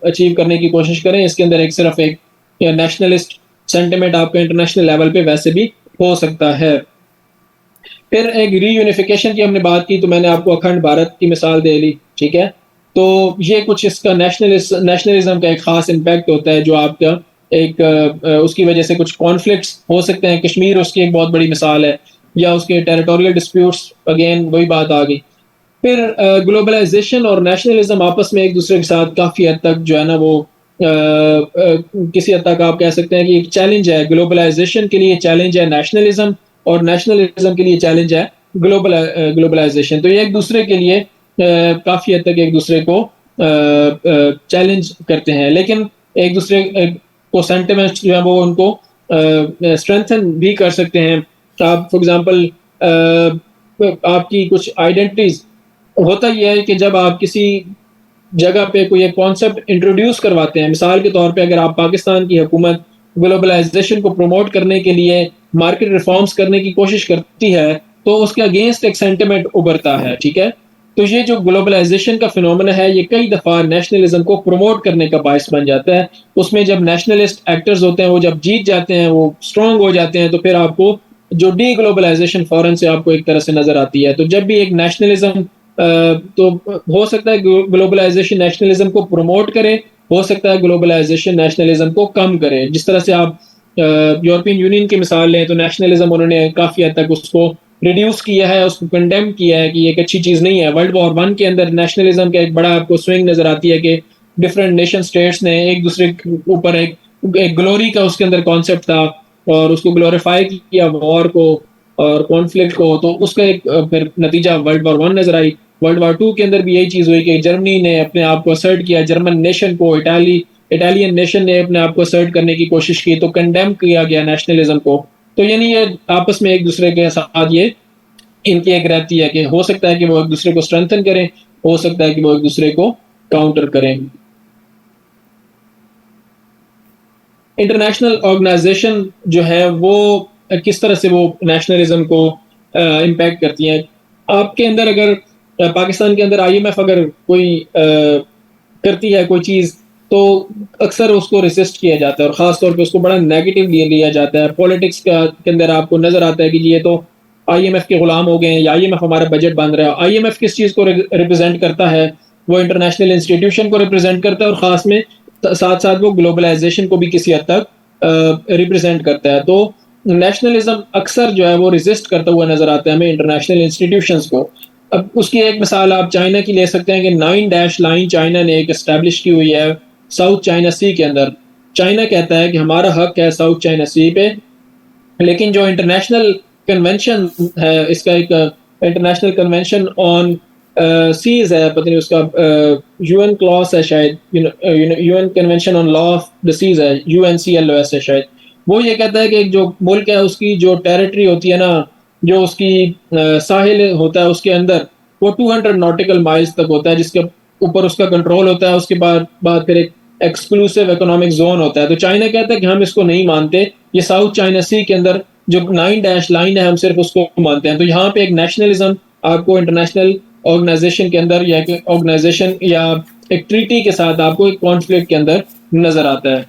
अचीव करने की कोशिश करें, इसके अंदर एक सिर्फ़ एक नेशनलिस्ट सेंटिमेंट आपका इंटरनेशनल लेवल पे वैसे भी हो सकता है। फिर एक रीयूनिफिकेशन की हमने बात की तो मैंने आपको अखंड भारत की मिसाल दे ली, ठीक है? तो ये कुछ इसका नेशनलिज़्म का एक ख़ास इम्पैक्ट होता है जो आपका एक उसकी वजह से कुछ कॉन्फ्लिक्ट्स हो सकते हैं, कश्मीर उसकी एक बहुत बड़ी मिसाल है या उसके टेरिटोरियल डिस्प्यूट्स अगेन वही बात आ गई। फिर ग्लोबलाइज़ेशन और नेशनलिज़्म आपस में एक-दूसरे के साथ काफ़ी हद तक जो है ना वो किसी हद तक आप कह सकते हैं कि एक चैलेंज है, ग्लोबलाइज़ेशन के लिए चैलेंज है नेशनलिज़्म और नेशनलिज़्म के लिए चैलेंज है ग्लोबलाइज़ेशन। तो ये एक-दूसरे के लिए काफ़ी हद तक एक-दूसरे को चैलेंज करते हैं। लेकिन एक-दूसरे को सेंटिमेंट्स जो है वो उनको स्ट्रेंथन भी कर सकते हैं। आप फॉर एग्ज़ाम्पल आपकी कुछ आइडेंटिटीज़ होता ये है कि जब आप किसी जगह पे कोई एक कॉन्सेप्ट इंट्रोड्यूस करवाते हैं, मिसाल के तौर पे अगर आप पाकिस्तान की हुकूमत ग्लोबलाइज़ेशन को प्रमोट करने के लिए मार्केट रिफॉर्म्स करने की कोशिश करती है, तो उसके अगेंस्ट एक सेंटिमेंट उभरता है, ठीक है? तो ये जो ग्लोबलाइज़ेशन का फिनोमेना है, ये कई दफ़ा नेशनलिज़्म को प्रमोट करने का बायस बन जाता है। उसमें जब नेशनलिस्ट एक्टर्स होते हैं, वो जब जीत जाते हैं, वो स्ट्रॉन्ग हो जाते हैं, तो फिर आपको जो डी-ग्लोबलाइज़ेशन फ़ौरन से आपको एक तरह से नज़र आती है। तो जब भी एक नेशनलिज़्म तो हो सकता है ग्लोबलाइजेशन नेशनलिज्म को प्रमोट करे, हो सकता है ग्लोबलाइजेशन नेशनलिज्म को कम करे। जिस तरह से आप यूरोपियन यूनियन की मिसाल लें तो नेशनलिज्म उन्होंने काफ़ी हद तक उसको रिड्यूस किया है, उसको कंडेम किया है कि ये एक अच्छी चीज़ नहीं है। वर्ल्ड वॉर 1 के अंदर नेशनलिज्म का एक बड़ा आपको स्विंग नज़र आती है कि डिफरेंट नेशन स्टेट्स ने एक दूसरे के ऊपर एक ग्लोरी का उसके अंदर कॉन्सेप्ट था और उसको ग्लोरीफाई किया वॉर को और कॉन्फ्लिक्ट को, तो उसका एक फिर नतीजा वर्ल्ड वॉर 1 नज़र आई। वर्ल्ड वॉर 2 के अंदर भी यही चीज़ हुई कि जर्मनी ने अपने आप को असर्ट किया, जर्मन नेशन को इटालियन नेशन ने अपने आप को असर्ट करने की कोशिश की, तो कंडेम किया गया नेशनलिज्म को। तो यानी ये आपस में एक-दूसरे के साथ ये इनकी एक रहती है कि हो सकता है कि वो एक-दूसरे को स्ट्रेंथन करें, हो सकता है कि वो एक-दूसरे को काउंटर करें। इंटरनेशनल ऑर्गेनाइज़ेशन जो है वो किस तरह से वो नेशनलिज्म को इम्पैक्ट करती हैं। आपके अंदर अगर पाकिस्तान के अंदर आईएमएफ अगर कोई करती है कोई चीज़, तो अक्सर उसको रेसिस्ट किया जाता है और ख़ास तौर पे उसको बड़ा नेगेटिव लिया जाता है। पॉलिटिक्स का के अंदर आपको नज़र आता है कि ये तो आईएमएफ के गुलाम हो गए हैं या आईएमएफ हमारा बजट बाँध रहा है। आईएमएफ किस चीज़ को रिप्रेज़ेंट करता है? वो इंटरनेशनल इंस्टीट्यूशन को रिप्रेज़ेंट करता है और ख़ास में साथ-साथ वो ग्लोबलाइज़ेशन को भी किसी हद तक रिप्रेज़ेंट करता है। तो नेशनलिज़्म अक्सर जो है वो रेज़िस्ट करता हुआ नज़र आता है हमें इंटरनेशनल इंस्टीट्यूशंस को। अब उसकी एक मिसाल आप चाइना की ले सकते हैं कि 9 डैश लाइन चाइना ने एक एस्टैब्लिश की हुई है साउथ चाइना सी के अंदर। चाइना कहता है कि हमारा हक है साउथ चाइना सी पे, लेकिन जो इंटरनेशनल कन्वेंशन है इसका एक इंटरनेशनल कन्वेंशन ऑन सीज है, पता नहीं उसका यूएन क्लॉस है शायद, UN convention on law of the seas है, यूएनसीएलओएस है शायद। वो ये कहता है कि एक जो मुल्क है उसकी जो टेरिटरी होती है ना, जो उसकी साहिल होता है उसके अंदर वो 200 नॉटिकल माइल्स तक होता है, जिसके ऊपर उसका कंट्रोल होता है। उसके बाद फिर एक एक्सक्लूसिव इकोनॉमिक जोन होता है। तो चाइना कहता है कि हम इसको नहीं मानते, ये साउथ चाइना सी के अंदर जो 9 डैश लाइन है हम सिर्फ उसको मानते हैं। तो यहाँ पे एक नेशनलिज्म आपको इंटरनेशनल ऑर्गेनाइजेशन के अंदर या एक ऑर्गेनाइजेशन या एक ट्रीटी के साथ आपको एक कॉन्फ्लिक्ट के अंदर नजर आता है।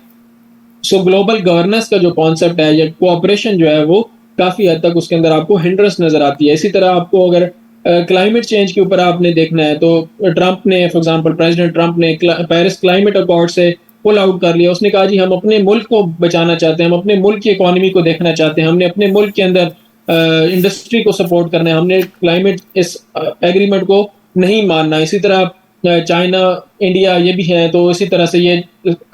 सो ग्लोबल गवर्नेंस का जो कॉन्सेप्ट है या कोऑपरेशन जो है वो काफी हद तक उसके अंदर आपको हिंड्रेंस नजर आती है। इसी तरह आपको अगर क्लाइमेट चेंज के ऊपर आपने देखना है तो ट्रंप ने फॉर एग्जांपल प्रेसिडेंट ट्रंप ने पेरिस क्लाइमेट अकॉर्ड से पुल आउट कर लिया। उसने कहा जी हम अपने मुल्क को बचाना चाहते हैं, हम अपने मुल्क की इकोनॉमी को देखना चाहते हैं, हमने अपने मुल्क के अंदर इंडस्ट्री को सपोर्ट करना है, हमने क्लाइमेट इस एग्रीमेंट को नहीं मानना। इसी तरह चाइना इंडिया ये भी है, तो इसी तरह से ये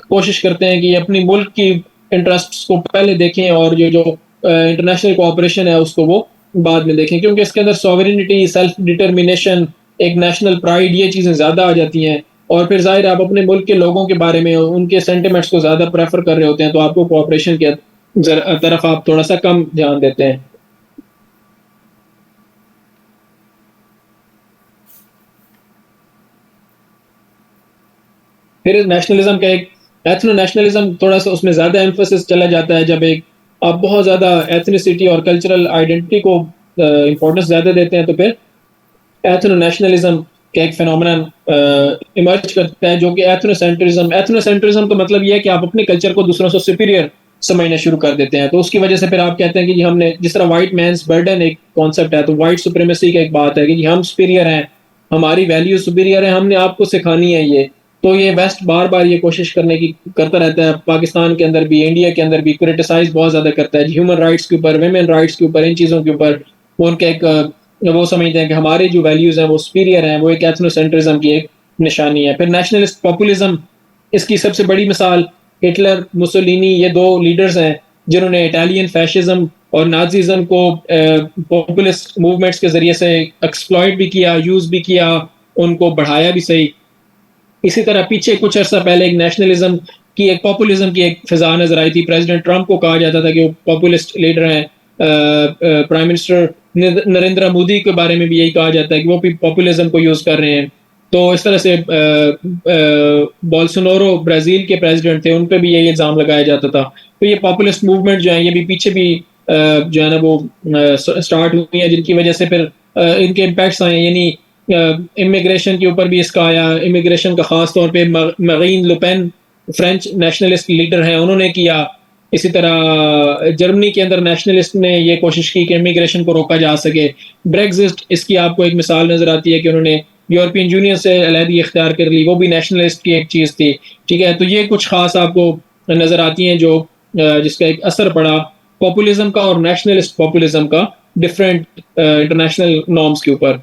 कोशिश करते हैं कि अपनी मुल्क की इंटरेस्ट्स को पहले देखें और ये जो इंटरनेशनल कोऑपरेशन है उसको वो बाद में देखें, क्योंकि इसके अंदर सॉवरेनिटी, सेल्फ डिटर्मिनेशन, एक नेशनल प्राइड, ये चीज़ें ज़्यादा आ जाती हैं। और फिर ज़ाहिर आप अपने मुल्क के लोगों के बारे में उनके सेंटिमेंट्स को ज़्यादा प्रेफर कर रहे होते हैं, तो आपको कोऑपरेशन के तरफ आप थोड़ा सा कम ध्यान देते हैं। फिर नेशनलिज्म का एक एथनो नेशनलिज्म थोड़ा सा उसमें ज्यादा एम्फोसिस चला जाता है, जब एक आप बहुत ज्यादा एथनिसिटी और कल्चरल आइडेंटिटी को इंपॉर्टेंस ज्यादा देते हैं, तो फिर एथनो नेशनलिज्म का एक फिनोमेनन इमर्ज करता है, जो कि एथनोसेंट्रिज्म। एथनोसेंट्रिज्म का मतलब ये है कि आप अपने कल्चर को दूसरों से सुपीरियर समझना शुरू कर देते हैं। तो उसकी वजह से फिर आप कहते हैं कि जी हमने, जिस तरह व्हाइट मैंस बर्डन एक कॉन्सेप्ट है, तो व्हाइट सुप्रीमेसी का एक बात है कि जी हम सुपीरियर हैं, हमारी वैल्यू सुपीरियर है, हमने आपको सिखानी है ये। तो ये वेस्ट बार बार ये कोशिश करने की करता रहता है, पाकिस्तान के अंदर भी, इंडिया के अंदर भी क्रिटिसाइज बहुत ज्यादा करता है ह्यूमन राइट्स के ऊपर, वेमेन राइट्स के ऊपर, इन चीजों के ऊपर। वो उनका एक वो समझते हैं कि हमारे जो वैल्यूज हैं वो सुपीरियर हैं, वो एक एथनोसेंट्रिज्म की एक निशानी है। फिर नेशनलिस्ट पॉपुलिज्म, इसकी सबसे बड़ी मिसाल हिटलर, मुसोलिनी, ये दो लीडर्स हैं जिन्होंने इटालियन फैशिज्म और नाजीज्म को पॉपुलिस्ट मूवमेंट्स के जरिए से एक्सप्लॉइट भी किया, यूज भी किया, उनको बढ़ाया भी सही। इसी तरह पीछे कुछ अर्सा पहले एक नेशनलिज्म की, एक पॉपुलिज्म की एक फिजा नजर आई थी। प्रेसिडेंट ट्रंप को कहा जाता था कि वो पॉपुलिस्ट लीडर हैं। प्राइम मिनिस्टर नरेंद्र मोदी के बारे में भी यही कहा जाता है कि वो भी पॉपुलिज्म को यूज कर रहे हैं। तो इस तरह से बोल्सोनारो ब्राजील के प्रेसिडेंट थे, उन पर भी यही इल्जाम लगाया जाता था। तो ये पॉपुलिस्ट मूवमेंट जो है ये भी पीछे भी जो है ना वो स्टार्ट हुई है, जिनकी वजह से फिर इनके इम्पैक्ट्स आए। यानी इमिग्रेशन के ऊपर भी इसका आया। इमिग्रेशन का खास तौर पे marine Le Pen, French nationalist leader हैं, उन्होंने किया। इसी तरह जर्मनी के अंदर नेशनलिस्ट ने ये कोशिश की कि इमिग्रेशन को रोका जा सके। ब्रेग्जिट, इसकी आपको एक मिसाल नजर आती है कि उन्होंने यूरोपियन यूनियन से अलहदगी इख्तियार कर ली, वो भी नेशनलिस्ट की एक चीज़ थी। ठीक है, तो ये कुछ खास आपको नजर आती हैं जो जिसका एक असर पड़ा पॉपुलिज्म का और नेशनलिस्ट पॉपुलिज्म का डिफरेंट इंटरनेशनल नॉर्म्स के ऊपर।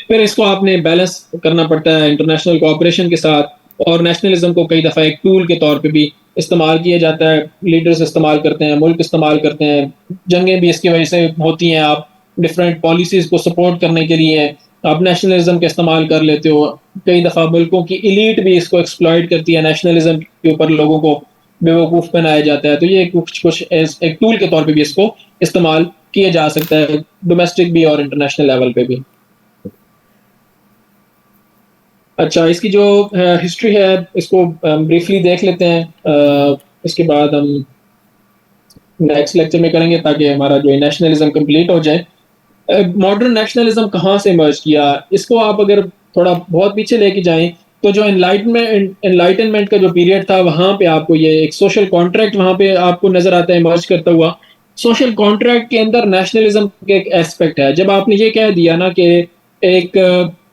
फिर इसको आपने बैलेंस करना पड़ता है इंटरनेशनल कोऑपरेशन के साथ, और नेशनलिज्म को कई दफ़ा एक टूल के तौर पे भी इस्तेमाल किया जाता है। लीडर्स इस्तेमाल करते हैं, मुल्क इस्तेमाल करते हैं, जंगें भी इसकी वजह से होती हैं। आप डिफरेंट पॉलिसीज़ को सपोर्ट करने के लिए आप नेशनलिज्म का इस्तेमाल कर लेते हो। कई दफ़ा मुल्कों की इलीट भी इसको एक्सप्लॉइट करती है, नेशनलिज्म के ऊपर लोगों को बेवकूफ़ बनाया जाता है। तो ये कुछ कुछ एक टूल के तौर पे भी इसको इस्तेमाल किया जा सकता है, डोमेस्टिक भी और इंटरनेशनल लेवल पे भी। अच्छा, इसकी जो हिस्ट्री है इसको ब्रीफली देख लेते हैं। इसके बाद हम नेक्स्ट लेक्चर में करेंगे ताकि हमारा जो नेशनलिज्म कंप्लीट हो जाए। मॉडर्न नेशनलिज्म कहाँ से इमर्ज किया, इसको आप अगर थोड़ा बहुत पीछे लेके जाएं तो जो एनलाइटनमेंट का जो पीरियड था, वहां पे आपको ये एक सोशल कॉन्ट्रैक्ट वहां पे आपको नजर आता है इमर्ज करता हुआ। सोशल कॉन्ट्रैक्ट के अंदर नेशनलिज्म के एक एस्पेक्ट है। जब आपने ये कह दिया ना कि एक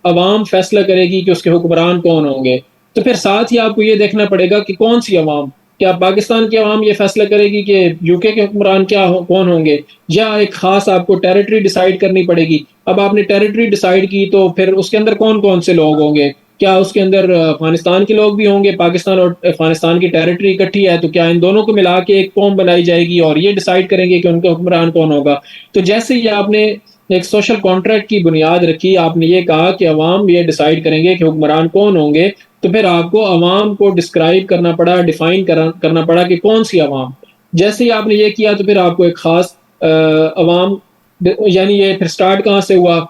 अवाम फैसला करेगी कि उसके हुक्मरान कौन होंगे, तो फिर साथ ही आपको ये देखना पड़ेगा कि कौन सी अवाम। क्या पाकिस्तान की अवाम ये फैसला करेगी कि यूके के हुक्मरान कौन होंगे, या एक खास आपको टेरिटरी डिसाइड करनी पड़ेगी। अब आपने टेरिटरी डिसाइड की तो फिर उसके अंदर कौन कौन से लोग होंगे। क्या उसके अंदर अफगानिस्तान के लोग भी होंगे, पाकिस्तान और अफगानिस्तान की टेरिटरी इकट्ठी है, तो क्या इन दोनों को मिला के एक कौम बनाई जाएगी और ये डिसाइड करेंगे कि उनका हुक्मरान कौन होगा। तो जैसे ही आपने एक सोशल कॉन्ट्रैक्ट की बुनियाद रखी, आपने ये कहा कि अवाम ये डिसाइड करेंगे कि हुक्मरान कौन होंगे, तो फिर आपको अवाम को डिस्क्राइब करना पड़ा, डिफाइन करना पड़ा कि कौन सी अवाम। जैसे ही आपने ये किया तो फिर आपको एक खास अवाम, यानी ये फिर स्टार्ट कहाँ से हुआ,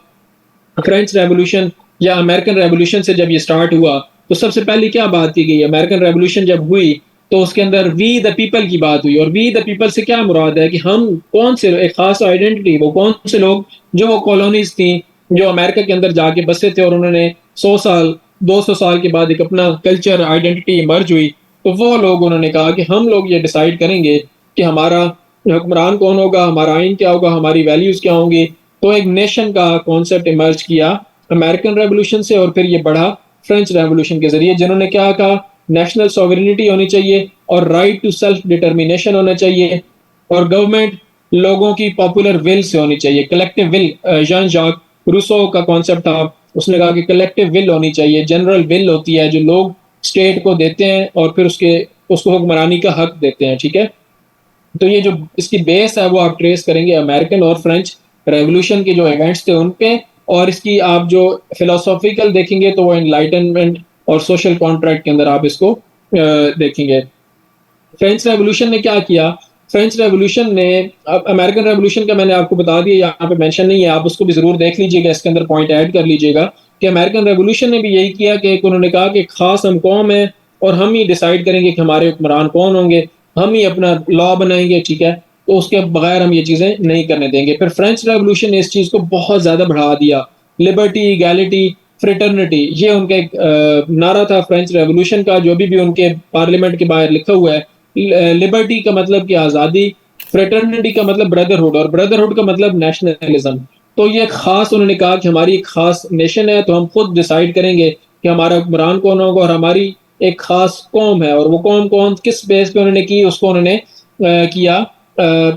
फ्रेंच रेवोल्यूशन या अमेरिकन रेवोल्यूशन से जब ये स्टार्ट हुआ, तो सबसे पहले क्या बात की गई, अमेरिकन रेवोल्यूशन जब हुई तो उसके अंदर वी द पीपल की बात हुई। और वी द पीपल से क्या मुराद है कि हम कौन से, एक खास आइडेंटिटी, वो कौन से लोग जो वो कॉलोनीज थी, जो अमेरिका के अंदर जाके बसे थे और उन्होंने 100 साल 200 साल के बाद एक अपना कल्चर आइडेंटिटी इमर्ज हुई, तो वो लोग उन्होंने कहा कि हम लोग ये डिसाइड करेंगे कि हमारा हुक्मरान कौन होगा, हमारा आइन क्या होगा, हमारी वैल्यूज क्या होंगी। तो एक नेशन का कॉन्सेप्ट इमर्ज किया अमेरिकन रेवोल्यूशन से, और फिर ये बढ़ा फ्रेंच रेवोल्यूशन के जरिए, जिन्होंने क्या कहा, नेशनल सॉवरेनिटी होनी चाहिए और राइट टू सेल्फ डिटर्मिनेशन होना चाहिए, और गवर्नमेंट लोगों की पॉपुलर विल से होनी चाहिए, कलेक्टिव विल। जान जाक रूसो का कॉन्सेप्ट था, उसने कहा कि कलेक्टिव विल होनी चाहिए, जनरल विल होती है जो लोग स्टेट को देते हैं और फिर उसको हुक्मरानी का हक देते हैं। ठीक है, तो ये जो इसकी बेस है वो आप ट्रेस करेंगे अमेरिकन और फ्रेंच रेवोल्यूशन के जो इवेंट्स थे उन पे, और इसकी आप जो फिलोसॉफिकल देखेंगे तो वो एनलाइटनमेंट और सोशल कॉन्ट्रैक्ट के अंदर आप इसको देखेंगे। फ्रेंच रेवोल्यूशन ने क्या किया फ्रेंच रेवोल्यूशन ने, अब अमेरिकन रेवोल्यूशन का मैंने आपको बता दिया, यहाँ पे मेंशन नहीं है, आप उसको भी ज़रूर देख लीजिएगा, इसके अंदर पॉइंट ऐड कर लीजिएगा कि अमेरिकन रेवोल्यूशन ने भी यही किया कि उन्होंने कहा कि खास हम कौम है और हम ही डिसाइड करेंगे कि हमारे हुक्मरान कौन होंगे, हम ही अपना लॉ बनाएंगे, ठीक है, तो उसके बगैर हम ये चीज़ें नहीं करने देंगे। फिर फ्रेंच रेवोल्यूशन ने इस चीज़ को बहुत ज़्यादा बढ़ा दिया, लिबर्टी, इगैलिटी, फ्रेटर्निटी, ये उनका एक नारा था फ्रेंच रेवोल्यूशन का, जो भी उनके पार्लियामेंट के बाहर लिखा हुआ है। लिबर्टी का मतलब कि आज़ादी, फ्रेटर्निटी का मतलब ब्रदरहुड, और ब्रदरहुड का मतलब नेशनलिज्म। तो ये खास उन्होंने कहा कि हमारी एक खास नेशन है, तो हम खुद डिसाइड करेंगे कि हमारा हुक्मरान कौन होगा, और हमारी एक खास कौम है, और वो कौम कौन किस बेस पे उन्होंने की, उसको उन्होंने किया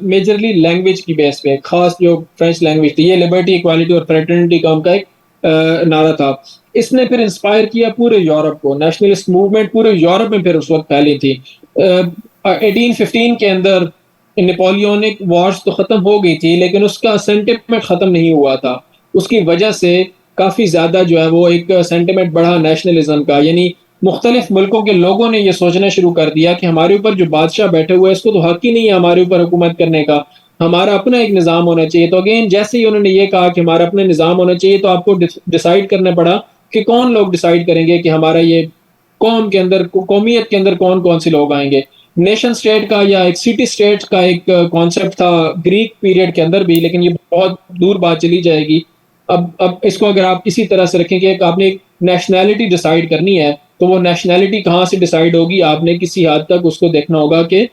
मेजरली लैंग्वेज की बेस पे, खास जो फ्रेंच लैंग्वेज थी, ये लिबर्टी, इक्वालिटी और फ्रेटर्निटी का उनका एक नारा था। इसने फिर इंस्पायर किया पूरे यूरोप को, नेशनलिस्ट मूवमेंट पूरे यूरोप में फिर उस वक्त फैली थी। 1815 के अंदर नेपोलियनिक वॉर्स तो खत्म हो गई थी, लेकिन उसका सेंटिमेंट खत्म नहीं हुआ था। उसकी वजह से काफी ज्यादा जो है वो एक सेंटिमेंट बढ़ा नेशनलिज्म का, यानी मुख्तलिफ मुल्कों के लोगों ने ये सोचना शुरू कर दिया कि हमारे ऊपर जो बादशाह बैठे हुए हैं, इसको तो हक ही नहीं है हमारे ऊपर हुकूमत करने का, हमारा अपना एक निज़ाम होना चाहिए। तो अगेन जैसे ही उन्होंने ये कहा कि हमारा अपना निज़ाम होना चाहिए, तो आपको डिसाइड करना पड़ा कि कौन लोग डिसाइड करेंगे कि हमारा ये कौम के अंदर, कौमियत के अंदर कौन कौन से लोग आएंगे। नेशन स्टेट का या एक सिटी स्टेट का एक कॉन्सेप्ट था ग्रीक पीरियड के अंदर भी, लेकिन ये बहुत दूर बात चली जाएगी। अब इसको अगर आप इसी तरह से रखें कि आपने एक नेशनैलिटी डिसाइड करनी है, तो वो नेशनैलिटी कहाँ से डिसाइड होगी, आपने किसी हद तक उसको देखना होगा कि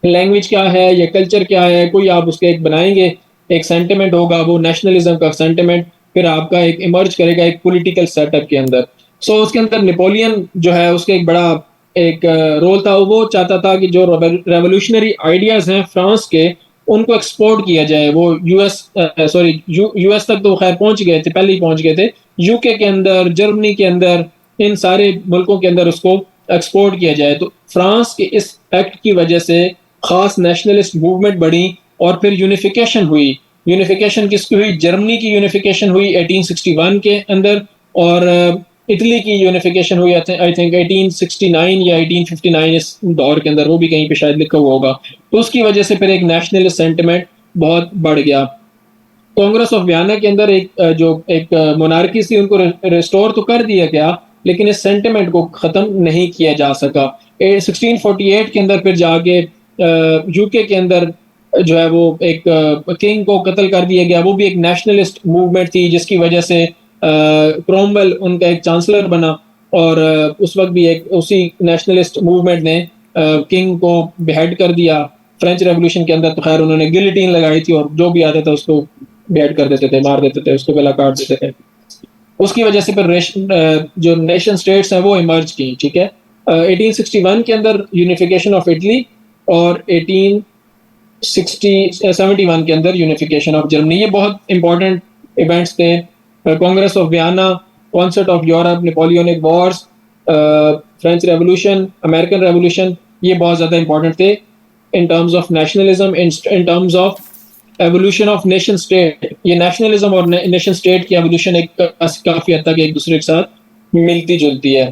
लैंग्वेज क्या है या कल्चर क्या है, कोई आप उसके एक बनाएंगे, एक सेंटिमेंट होगा, वो नेशनलिज्म का सेंटिमेंट फिर आपका एक इमर्ज करेगा एक पॉलिटिकल सेटअप के अंदर। सो उसके अंदर नेपोलियन जो है उसका एक बड़ा एक रोल था, वो चाहता था कि जो रेवोल्यूशनरी आइडियाज हैं फ्रांस के, उनको एक्सपोर्ट किया जाए। वो यूएस सॉरी यूएस तक तो खैर पहुंच गए थे, पहले ही पहुंच गए थे, यूके के अंदर, जर्मनी के अंदर, इन सारे मुल्कों के अंदर उसको एक्सपोर्ट किया जाए। तो फ्रांस के इस एक्ट की वजह से खास नेशनलिस्ट मूवमेंट बढ़ी, और फिर यूनिफिकेशन हुई। यूनिफिकेशन किसकी हुई? जर्मनी की यूनिफिकेशन हुई 1861 के अंदर, और इटली की यूनिफिकेशन हुई आई थिंक 1869 या 1859, इस दौर के अंदर, वो भी कहीं पे शायद लिखा हुआ होगा। तो उसकी वजह से फिर एक नेशनलिस्ट सेंटिमेंट बहुत बढ़ गया। कांग्रेस ऑफ वियना के अंदर एक जो एक मोनार्की थी, उनको रिस्टोर तो कर दिया गया, लेकिन इस सेंटिमेंट को खत्म नहीं किया जा सका। 1648 के अंदर फिर जाके यूके के अंदर जो है वो एक किंग को कत्ल कर दिया गया, वो भी एक नेशनलिस्ट मूवमेंट थी, जिसकी वजह से क्रोमवेल उनका एक चांसलर बना, और उस वक्त भी एक उसी नेशनलिस्ट मूवमेंट ने किंग को बेहेड कर दिया। फ्रेंच रेवोल्यूशन के अंदर तो खैर उन्होंने गिलिटीन लगाई थी, और जो भी आता था उसको बेड कर देते थे, मार देते थे, उसको गला काट देते थे। उसकी वजह से फिर जो नेशन स्टेट्स हैं वो इमर्ज की, ठीक है। 1861 के अंदर यूनिफिकेशन ऑफ इटली, और 1871 के अंदर यूनिफिकेशन ऑफ जर्मनी। ये बहुत इंपॉर्टेंट इवेंट्स थे। Congress of Vienna, concert of Europe, Napoleonic Wars, French revolution, American revolution, ये बहुत ज्यादा इंपॉर्टेंट थे in terms of nationalism, in terms of evolution of nation state. ये नेशनलिज्म और नेशन स्टेट की एवोल्यूशन एक काफी हद तक एक दूसरे के साथ मिलती जुलती है।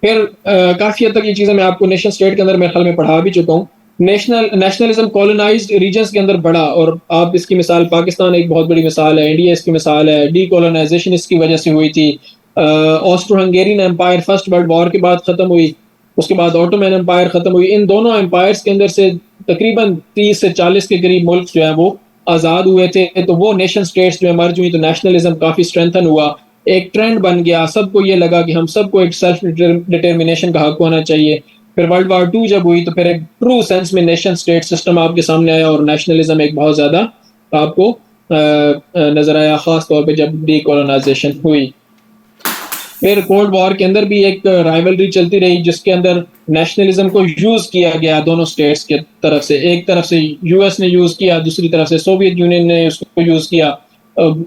फिर काफी हद तक ये चीजें मैं आपको नेशन स्टेट के अंदर मेरे ख्याल में पढ़ा भी चुका हूँ। नेशनलिज्म कॉलोनाइज्ड रीजन्स के अंदर बढ़ा, और आप इसकी मिसाल, पाकिस्तान एक बहुत बड़ी मिसाल है, इंडिया इसकी मिसाल है। डीकोलोनाइजेशन इसकी वजह से हुई थी। Austro Hungarian empire first world war के बाद खत्म हुई, उसके बाद ऑटोमैन एम्पायर खत्म हुई। इन दोनों एम्पायर्स के अंदर से तकरीबन 30 से 40 के करीब मुल्क जो है वो आज़ाद हुए थे। तो वो नेशन स्टेट्स जो मर्ज हुई, तो नेशनलिज्म काफ़ी स्ट्रेंथन हुआ, एक ट्रेंड बन गया, सबको ये लगा कि हम सबको एक सेल्फ डिटर्मिनेशन का हक होना चाहिए। फिर वर्ल्ड वार टू जब हुई, तो फिर एक ट्रू सेंस में नेशन स्टेट सिस्टम आपके सामने आया, और नेशनलिज्म एक बहुत ज़्यादा आपको नजर आया, खास तौर पे जब डीकोलोनाइजेशन हुई। फिर कोल्ड वॉर के अंदर भी एक राइवलरी चलती रही, जिसके अंदर नेशनलिज्म को यूज किया गया दोनों स्टेट्स के तरफ से। एक तरफ से यूएस ने यूज किया, दूसरी तरफ से सोवियत यूनियन ने उसको यूज किया।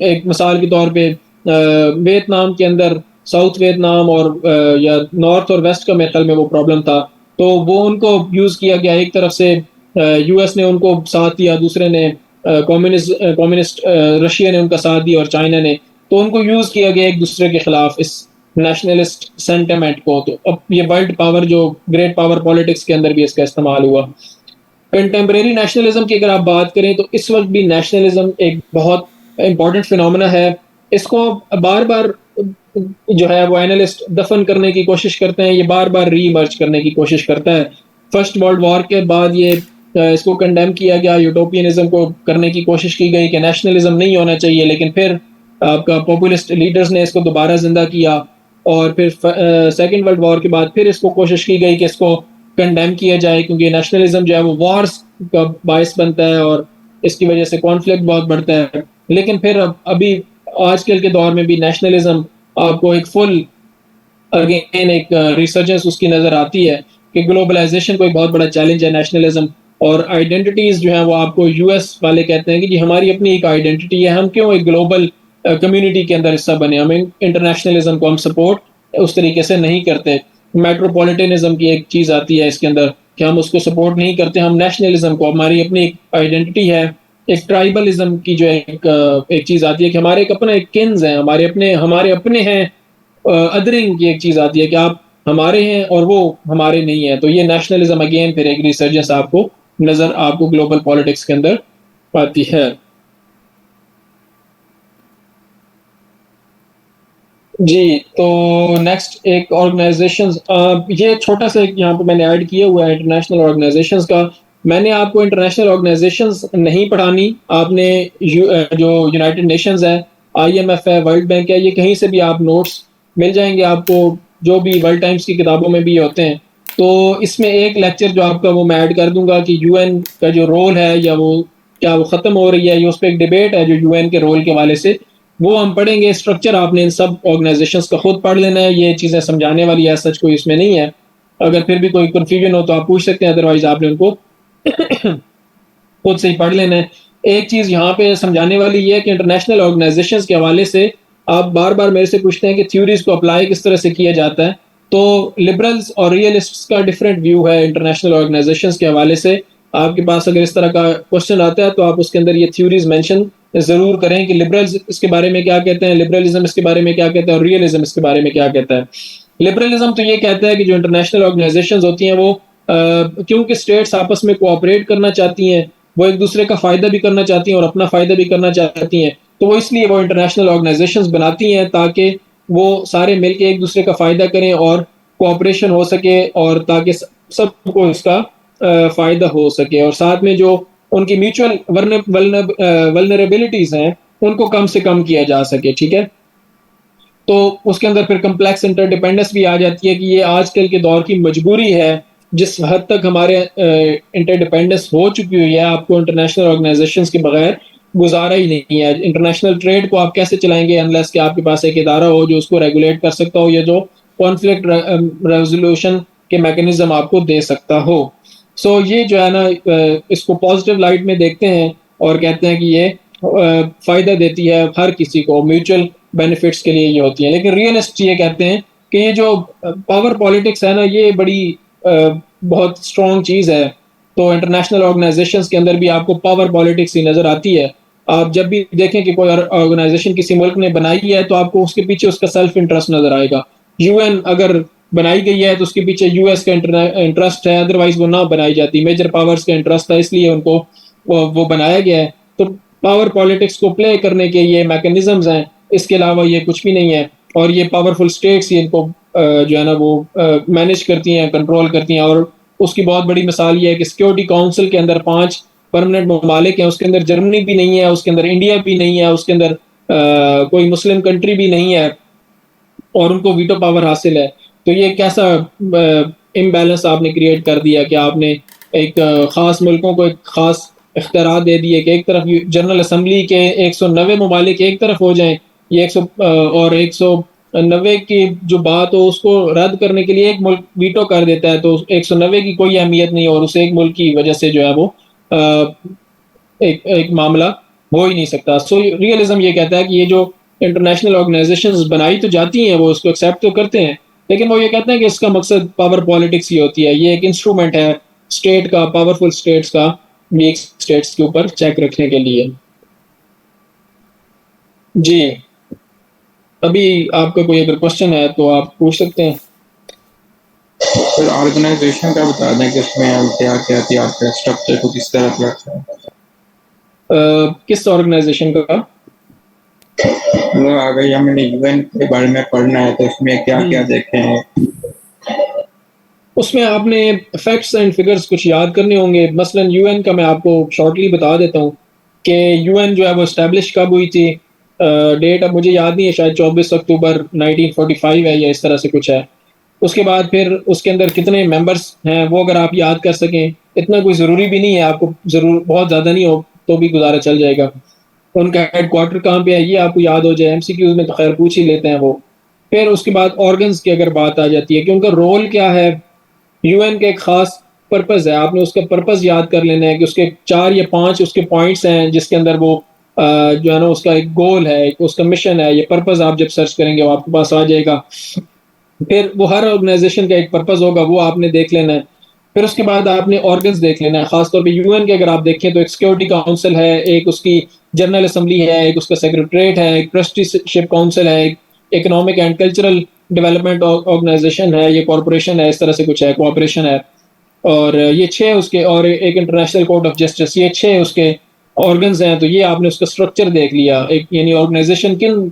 एक मिसाल के तौर पे वियतनाम के अंदर साउथ वियतनाम और या नॉर्थ और वेस्ट का मेरे ख्याल में वो प्रॉब्लम था, तो वो उनको यूज किया गया। एक तरफ से यूएस ने उनको साथ दिया, दूसरे ने कम्युनिस्ट रशिया ने उनका साथ दिया, और चाइना ने, तो उनको यूज किया गया एक दूसरे के खिलाफ इस नेशनलिस्ट सेंटिमेंट को। तो अब ये वर्ल्ड पावर, जो ग्रेट पावर पॉलिटिक्स के अंदर भी इसका इस्तेमाल हुआ। कंटेम्परेरी नेशनलिज्म की अगर आप बात करें तो इस वक्त भी नेशनलिज्म एक बहुत इंपॉर्टेंट फिनोमेना है। इसको बार बार जो है वो एनालिस्ट दफन करने की कोशिश करते हैं, ये बार बार री इमर्ज करने की कोशिश करता है। फर्स्ट वर्ल्ड वॉर के बाद ये इसको कंडेम किया गया, यूटोपियनिज्म को करने की कोशिश की गई कि नेशनलिज्म नहीं होना चाहिए, लेकिन फिर आपका पॉपुलिस्ट लीडर्स ने इसको दोबारा जिंदा किया। और फिर सेकेंड वर्ल्ड वॉर के बाद फिर इसको कोशिश की गई कि इसको कंडेम किया जाए, क्योंकि नेशनलिज्म जो है वो वॉर्स का बायस बनता है और इसकी वजह से कॉन्फ्लिक्ट बहुत बढ़ता है। लेकिन फिर अभी आजकल के दौर में भी नेशनलिज्म आपको एक फुल अगेन एक रिसर्जेंस उसकी नजर आती है कि ग्लोबलाइजेशन को एक बहुत बड़ा चैलेंज है नेशनलिज्म। और आइडेंटिटीज जो है वो आपको यूएस वाले कहते हैं कि जी हमारी अपनी एक आइडेंटिटी है, हम क्यों एक ग्लोबल कम्युनिटी के अंदर हिस्सा बने, हम इंटरनेशनलिज्म को हम सपोर्ट उस तरीके से नहीं करते। मेट्रोपॉलिटनिज्म की एक चीज आती है इसके अंदर कि हम उसको सपोर्ट नहीं करते, हम नेशनलिज्म को, हमारी अपनी एक आइडेंटिटी है। एक ट्राइबलिज्म की जो एक चीज आती है कि हमारे एक अपने किन्स हैं, हमारे अपने हैं। अदरिंग की एक चीज आती है कि आप हमारे हैं और वो हमारे नहीं है। तो ये नेशनलिज्म अगेन फिर एक रिसर्जेंस आपको ग्लोबल पॉलिटिक्स के अंदर आती है। जी, तो नेक्स्ट एक ऑर्गेनाइजेशंस, ये छोटा सा एक यहाँ पे मैंने ऐड किया हुआ है इंटरनेशनल ऑर्गेनाइजेशंस का। मैंने आपको इंटरनेशनल ऑर्गेनाइजेशंस नहीं पढ़ानी, आपने जो यूनाइटेड नेशंस है, आईएमएफ है, वर्ल्ड बैंक है, ये कहीं से भी आप नोट्स मिल जाएंगे आपको, जो भी वर्ल्ड टाइम्स की किताबों में भी होते हैं। तो इसमें एक लेक्चर जो आपका वो मैं ऐड कर दूंगा कि यूएन का जो रोल है या वो क्या वो खत्म हो रही है, ये उस पर एक डिबेट है जो यूएन के रोल के हवाले से, वो हम पढ़ेंगे। स्ट्रक्चर आपने इन सब ऑर्गेनाइजेशंस का खुद पढ़ लेना है, ये चीजें समझाने वाली है सच कोई इसमें नहीं है। अगर फिर भी कोई कंफ्यूजन हो तो आप पूछ सकते हैं, अदरवाइज आपने उनको खुद से ही पढ़ लेना है। एक चीज यहाँ पे समझाने वाली ये है कि इंटरनेशनल ऑर्गेनाइजेशंस के हवाले से आप बार बार मेरे से पूछते हैं कि थ्योरीज को अप्लाई किस तरह से किया जाता है। तो लिबरल्स और रियलिस्ट्स का डिफरेंट व्यू है इंटरनेशनल ऑर्गेनाइजेशंस के हवाले से। आपके पास अगर इस तरह का क्वेश्चन आता है तो आप उसके अंदर ये थ्योरीज मेंशन जरूर करें कि लिबरल्स इसके बारे में क्या कहते हैं, लिबरलिज्म इसके बारे में क्या कहता है, और रियलिज्म इसके बारे में क्या कहता है। लिबरलिज्म तो ये कहता है कि जो इंटरनेशनल ऑर्गेनाइजेशंस होती हैं वो क्योंकि स्टेट्स आपस में कोऑपरेट करना चाहती हैं, वो एक दूसरे का फायदा भी करना चाहती हैं और अपना फायदा भी करना चाहती हैं, तो वो इसलिए वो इंटरनेशनल ऑर्गेनाइजेशंस बनाती हैं ताकि वो सारे मिलके एक दूसरे का फायदा करें और कोऑपरेशन हो सके, और ताकि सबको इसका फायदा हो सके, और साथ में जो उनकी म्यूचुअल वल्नरेबिलिटीज हैं उनको कम से कम किया जा सके। ठीक है, तो उसके अंदर फिर कम्प्लेक्स इंटरडिपेंडेंस भी आ जाती है कि ये आजकल के दौर की मजबूरी है। जिस हद तक हमारे इंटरडिपेंडेंस हो चुकी हुई है, आपको इंटरनेशनल ऑर्गेनाइजेशंस के बगैर गुजारा ही नहीं है। इंटरनेशनल ट्रेड को आप कैसे चलाएंगे अनलेस कि आपके पास एक इदारा हो जो उसको रेगुलेट कर सकता हो, या जो कॉन्फ्लिक्ट रेजोल्यूशन के मैकेनिज्म आपको दे सकता हो। सो ये जो है ना, इसको पॉजिटिव लाइट में देखते हैं और कहते हैं कि ये फायदा देती है हर किसी को, म्यूचुअल बेनिफिट्स के लिए ये होती है। लेकिन रियलिस्ट ये कहते हैं कि ये जो पावर पॉलिटिक्स है ना, ये बड़ी बहुत स्ट्रॉन्ग चीज है। तो इंटरनेशनल ऑर्गेनाइजेशंस के अंदर भी आपको पावर पॉलिटिक्स ही नजर आती है। आप जब भी देखें कि कोई ऑर्गेनाइजेशन किसी मुल्क ने बनाई है तो आपको उसके पीछे उसका सेल्फ इंटरेस्ट नजर आएगा। यूएन अगर बनाई गई है तो उसके पीछे यूएस का इंटरेस्ट है, अदरवाइज वो ना बनाई जाती। मेजर पावर्स का इंटरेस्ट था इसलिए उनको वो बनाया गया है। तो पावर पॉलिटिक्स को प्ले करने के ये मैकेनिज्म्स हैं, इसके अलावा ये कुछ भी नहीं है। और ये पावरफुल स्टेट्स ही इनको जो है ना वो मैनेज करती हैं, कंट्रोल करती हैं। और उसकी बहुत बड़ी मिसाल ये है कि सिक्योरिटी काउंसिल के अंदर 5 परमानेंट ममालिक हैं, उसके अंदर जर्मनी भी नहीं है, उसके अंदर इंडिया भी नहीं है, उसके अंदर कोई मुस्लिम कंट्री भी नहीं है, और उनको वीटो पावर हासिल है। तो ये कैसा इम्बैलेंस आपने क्रिएट कर दिया कि आपने एक खास मुल्कों को एक खास इख्तियार दे दिए कि एक तरफ जनरल असम्बली के 190 ममालिक एक तरफ हो जाएं, ये 100 और 190 की जो बात हो उसको रद्द करने के लिए एक मुल्क वीटो कर देता है, तो 190 की कोई अहमियत नहीं, और उसे एक मुल्क की वजह से जो है वो एक मामला हो ही नहीं सकता। सो रियलिज्म ये कहता है कि ये जो इंटरनेशनल ऑर्गेनाइजेशंस बनाई तो जाती हैं, वो उसको एक्सेप्ट तो करते हैं, लेकिन वो ये कहते हैं कि इसका मकसद पावर पॉलिटिक्स ही होती है। ये एक इंस्ट्रूमेंट है स्टेट का, पावरफुल स्टेट्स का, वीक स्टेट्स के ऊपर चेक रखने के लिए। जी, अभी आपका कोई अगर क्वेश्चन है तो आप पूछ सकते हैं। फिर ऑर्गेनाइजेशन का बता दें कि उसमें हम क्या-क्या थी, आपका स्ट्रक्चर को किस तरह से रखा है? किस ऑर्गेनाइजेशन का? मतलब अगर हमने यूएन के बारे में पढ़ना है तो उसमें क्या-क्या देखें हैं? उसमें आपने फैक्ट्स एंड फिगर्स कुछ याद करने होंगे। मसलन यूएन का मैं आपको शॉर्टली बता देता हूँ कि यूएन जो है वो एस्टैब्लिश कब हुई थी। डेट अब मुझे याद नहीं है, शायद 24 अक्टूबर 1945 है या इस तरह से कुछ है। उसके बाद फिर उसके अंदर कितने मेंबर्स हैं वो अगर आप याद कर सकें, इतना कोई ज़रूरी भी नहीं है, आपको ज़रूर बहुत ज़्यादा नहीं हो तो भी गुजारा चल जाएगा। उनका हेडक्वार्टर कहाँ पे है ये आपको याद हो जाए, एमसीक्यूज में तो खैर पूछ ही लेते हैं वो। फिर उसके बाद ऑर्गन्स की अगर बात आ जाती है कि उनका रोल क्या है। यूएन का एक खास पर्पस है, आपने उसका पर्पस याद कर लेना है कि उसके 4 या 5 उसके पॉइंट्स हैं जिसके अंदर वो जो है ना उसका एक गोल है, एक उसका मिशन है। ये पर्पस आप जब सर्च करेंगे वो आपके पास आ जाएगा। फिर वो हर ऑर्गेनाइजेशन का एक पर्पस होगा, वो आपने देख लेना है। फिर उसके बाद आपने ऑर्गन्स देख लेना है, खासतौर पे यूएन के अगर आप देखें तो एक सिक्योरिटी काउंसिल है, एक उसकी जनरल असेंबली है, एक उसका सेक्रेटरीट है, एक ट्रस्टीशिप काउंसिल है, एक economic and cultural development organization है, ये कॉरपोरेशन है, इस तरह से कुछ है, कोऑपरेशन है। और ये 6 उसके, और एक इंटरनेशनल कोर्ट ऑफ जस्टिस, ये 6 उसके ऑर्गन्स हैं। तो ये आपने उसका स्ट्रक्चर देख लिया, एक यानी ऑर्गेनाइजेशन किन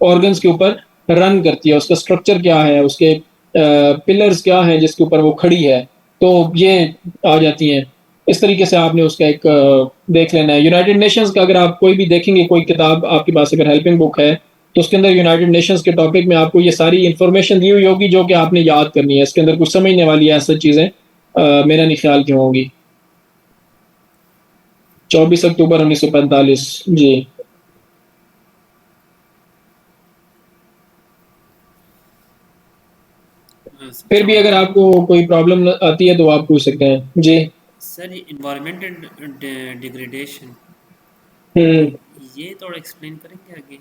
ऑर्गन्स के ऊपर रन करती है, उसका स्ट्रक्चर क्या है, उसके पिलर्स क्या हैं जिसके ऊपर वो खड़ी है। तो ये आ जाती हैं। इस तरीके से आपने उसका एक देख लेना है। यूनाइटेड नेशंस का अगर आप कोई भी देखेंगे, कोई किताब आपके पास अगर हेल्पिंग बुक है तो उसके अंदर यूनाइटेड नेशंस के टॉपिक में आपको ये सारी इंफॉर्मेशन दी हुई होगी जो कि आपने याद करनी है। इसके अंदर कुछ समझने वाली ऐसी चीज़ें मेरा नहीं ख्याल क्यों होगी। 24 अक्टूबर 1945 जी। फिर भी अगर आपको कोई प्रॉब्लम आती है तो आप पूछ सकते हैं जी। सर ये इन्वायरमेंट एंड डिग्रेडेशन, ये थोड़ा एक्सप्लेन करेंगे आगे?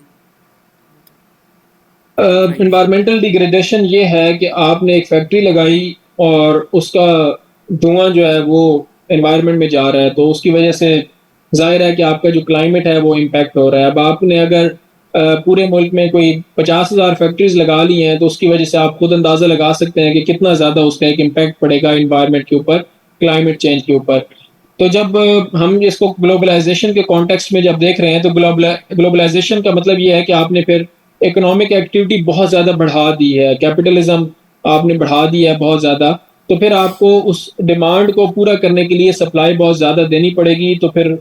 इन्वायरमेंटल डिग्रेडेशन ये है कि आपने एक फैक्ट्री लगाई और उसका धुआं जो है वो एनवायरनमेंट में जा रहा है, तो उसकी वजह से जाहिर है कि आपका जो क्लाइमेट है वो इम्पैक्ट हो रहा है। अब आपने अगर पूरे मुल्क में कोई 50,000 फैक्ट्रीज लगा ली हैं तो उसकी वजह से आप खुद अंदाज़ा लगा सकते हैं कि कितना ज़्यादा उसका एक इम्पैक्ट पड़ेगा इन्वायरमेंट के ऊपर, क्लाइमेट चेंज के ऊपर। तो जब हम इसको ग्लोबलाइजेशन के कॉन्टेक्स्ट में जब देख रहे हैं तो ग्लोबलाइजेशन का मतलब ये है कि आपने फिर इकोनॉमिक एक्टिविटी बहुत ज़्यादा बढ़ा दी है, कैपिटलिज्म आपने बढ़ा दी है बहुत ज़्यादा। तो फिर आपको उस डिमांड को पूरा करने के लिए सप्लाई बहुत ज़्यादा देनी पड़ेगी। तो फिर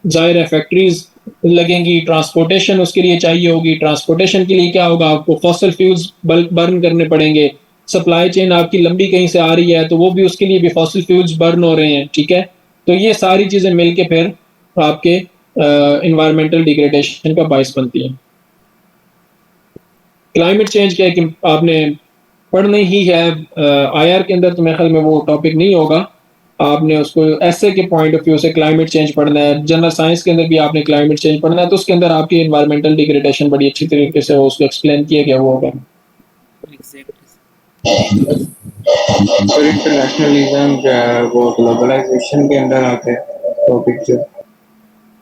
जाहिर है फैक्ट्रीज लगेंगी, ट्रांसपोर्टेशन उसके लिए चाहिए होगी। ट्रांसपोर्टेशन के लिए क्या होगा, आपको फॉसल फ्यूल्स बर्न करने पड़ेंगे। सप्लाई चेन आपकी लंबी कहीं से आ रही है तो वो भी, उसके लिए भी फॉसल फ्यूल्स बर्न हो रहे हैं, ठीक है। तो ये सारी चीज़ें मिलके फिर आपके इन्वायरमेंटल डिग्रेडेशन का बायस बनती है। क्लाइमेट चेंज क्या है कि आपने पढ़नी ही है। आईआर के अंदर तो मेरे ख्याल में वो टॉपिक नहीं होगा, आपने उसको ऐसे के पॉइंट ऑफ व्यू से क्लाइमेट चेंज पढ़ना है। जनरल साइंस के अंदर भी आपने क्लाइमेट चेंज पढ़ना है, तो उसके अंदर आपकी इन्वायरमेंटल डिग्रेडेशन बड़ी अच्छी तरीके से उसको एक्सप्लेन किया गया वो होगा। और इंटरनेशनलिज्म जो है वो ग्लोबलाइजेशन के अंदर आते हैं टॉपिक जो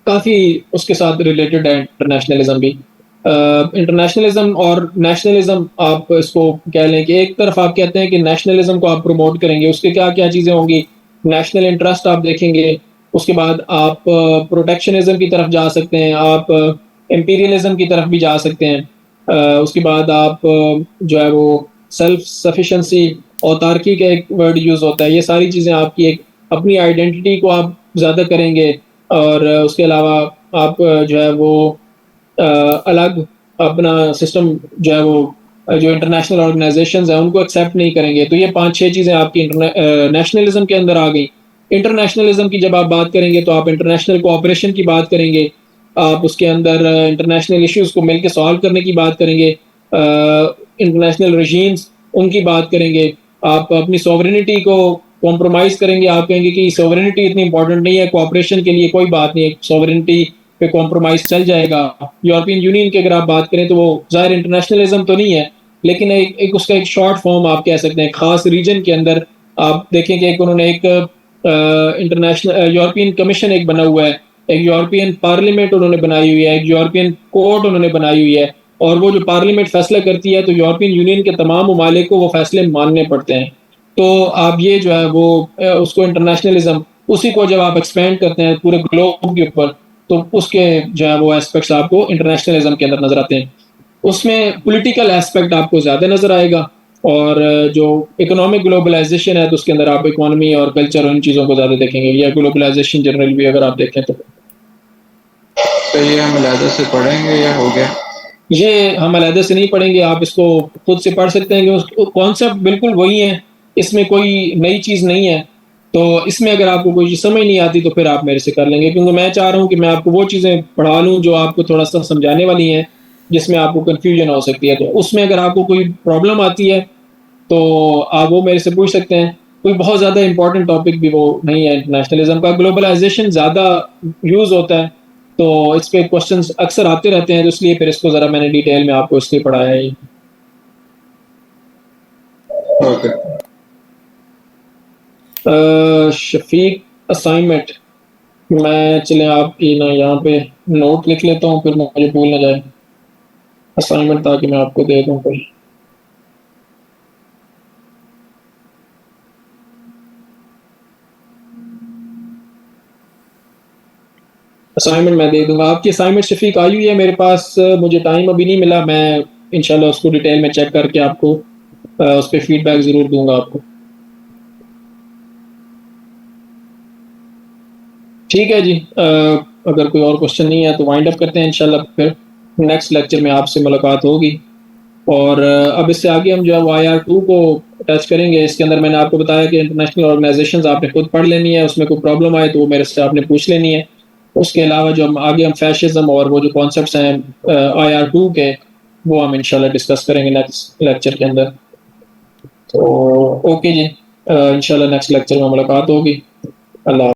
काफ़ी उसके साथ रिलेटेड है इंटरनेशनलिज्म भी। इंटरनेशनलिज्म और नेशनलिज्म आप इसको कह लें कि एक तरफ आप कहते हैं कि नेशनलिज्म को आप प्रमोट करेंगे, उसके क्या क्या चीज़ें होंगी। नेशनल इंटरेस्ट आप देखेंगे, उसके बाद आप प्रोटेक्शनिज्म की तरफ जा सकते हैं, आप एम्पीरियलिज्म की तरफ भी जा सकते हैं। उसके बाद आप जो है वो सेल्फ सफिशेंसी, औतार्की का एक वर्ड यूज़ होता है। ये सारी चीज़ें आपकी एक अपनी आइडेंटिटी को आप ज़्यादा करेंगे। और उसके अलावा आप जो है वो अलग अपना सिस्टम जो है वो जो इंटरनेशनल ऑर्गेनाइजेशंस हैं उनको एक्सेप्ट नहीं करेंगे। तो ये 5-6 चीज़ें आपकी नेशनलिज्म के अंदर आ गई। इंटरनेशनलिज्म की जब आप बात करेंगे तो आप इंटरनेशनल कोऑपरेशन की बात करेंगे, आप उसके अंदर इंटरनेशनल इश्यूज को मिलकर सॉल्व करने की बात करेंगे, इंटरनेशनल रजीम्स उनकी बात करेंगे। आप अपनी सॉवरेनिटी को कॉम्प्रोमाइज़ करेंगे, आप कहेंगे कि सॉवरेनिटी इतनी इंपॉर्टेंट नहीं है, कोऑपरेशन के लिए कोई बात नहीं है, सॉवरेनिटी पे कॉम्प्रोमाइज़ चल जाएगा। यूरोपियन यूनियन की अगर आप बात करें तो वो ज़ाहिर इंटरनेशनलिज्म तो नहीं है, लेकिन एक उसका एक शॉर्ट फॉर्म आप कह सकते हैं। खास रीजन के अंदर आप देखें कि एक उन्होंने एक इंटरनेशनल यूरोपियन कमीशन एक बना हुआ है, एक यूरोपियन पार्लियामेंट उन्होंने बनाई हुई है, एक यूरोपियन कोर्ट उन्होंने बनाई हुई है। और वो जो पार्लियामेंट फैसला करती है तो यूरोपियन यूनियन के तमाम ममालिक को वो फैसले मानने पड़ते हैं। तो आप ये जो है वो उसको इंटरनेशनलिज्म उसी को जब आप एक्सपेंड करते हैं पूरे ग्लोब के ऊपर, तो उसके जो है वो एस्पेक्ट्स आपको इंटरनेशनलिज्म के अंदर नज़र आते हैं। उसमें पॉलिटिकल एस्पेक्ट आपको ज़्यादा नज़र आएगा और जो इकोनॉमिक ग्लोबलाइजेशन है, तो उसके अंदर आप इकोनॉमी और कल्चर और इन चीज़ों को ज़्यादा देखेंगे, या ग्लोबलाइजेशन जनरल भी अगर आप देखें तो। तो ये हम अलहदा से पढ़ेंगे या हो गया? ये हम अलहदा से नहीं पढ़ेंगे, आप इसको खुद से पढ़ सकते हैं कि उस कॉन्सेप्ट बिल्कुल वही है, इसमें कोई नई चीज़ नहीं है। तो इसमें अगर आपको कोई चीज़ समझ नहीं आती तो फिर आप मेरे से कर लेंगे, क्योंकि मैं चाह रहा हूँ कि मैं आपको वो चीज़ें पढ़ा लूँ जो आपको थोड़ा-सा समझाने वाली हैं, जिसमें आपको कन्फ्यूजन हो सकती है। तो उसमें अगर आपको कोई प्रॉब्लम आती है, तो आप वो मेरे से पूछ सकते हैं। कोई बहुत ज़्यादा इम्पोर्टेंट टॉपिक भी वो नहीं है इंटरनेशनलिज्म का, ग्लोबलाइजेशन ज़्यादा यूज़ होता है, तो इस पे क्वेश्चंस अक्सर आते रहते हैं, तो इसलिए फिर इसको ज़रा मैंने डिटेल में आपको इसलिए पढ़ाया है ये। ओके। शफीक असाइनमेंट, मैं चले आप ये ना यहाँ पे नोट लिख लेता हूँ, फिर मुझे भूल ना जाए असाइनमेंट, ताकि मैं आपको दे दूँ कोई। असाइनमेंट मैं दे दूंगा आपकी। असाइनमेंट शफीक आई हुई है मेरे पास, मुझे टाइम अभी नहीं मिला, मैं इंशाल्लाह उसको डिटेल में चेक करके आपको उस पर फीडबैक ज़रूर दूंगा आपको। ठीक है जी, अगर कोई और क्वेश्चन नहीं है तो वाइंड अप करते हैं इंशाल्लाह, फिर नेक्स्ट लेक्चर में आपसे मुलाकात होगी। और अब इससे आगे हम जो है वो IR2 को टच करेंगे। इसके अंदर मैंने आपको बताया कि इंटरनेशनल ऑर्गेनाइजेशंस आपने खुद पढ़ लेनी है, उसमें कोई प्रॉब्लम आए तो वो मेरे से आपने पूछ लेनी है। उसके अलावा जो हम आगे हम फैशिज्म और वो जो कॉन्सेप्ट्स हैं IR2 के, वो हम इंशाल्लाह डिस्कस करेंगे नेक्स्ट लेक्चर के अंदर। तो ओके जी, इंशाल्लाह नेक्स्ट लेक्चर में मुलाकात होगी। अल्लाह।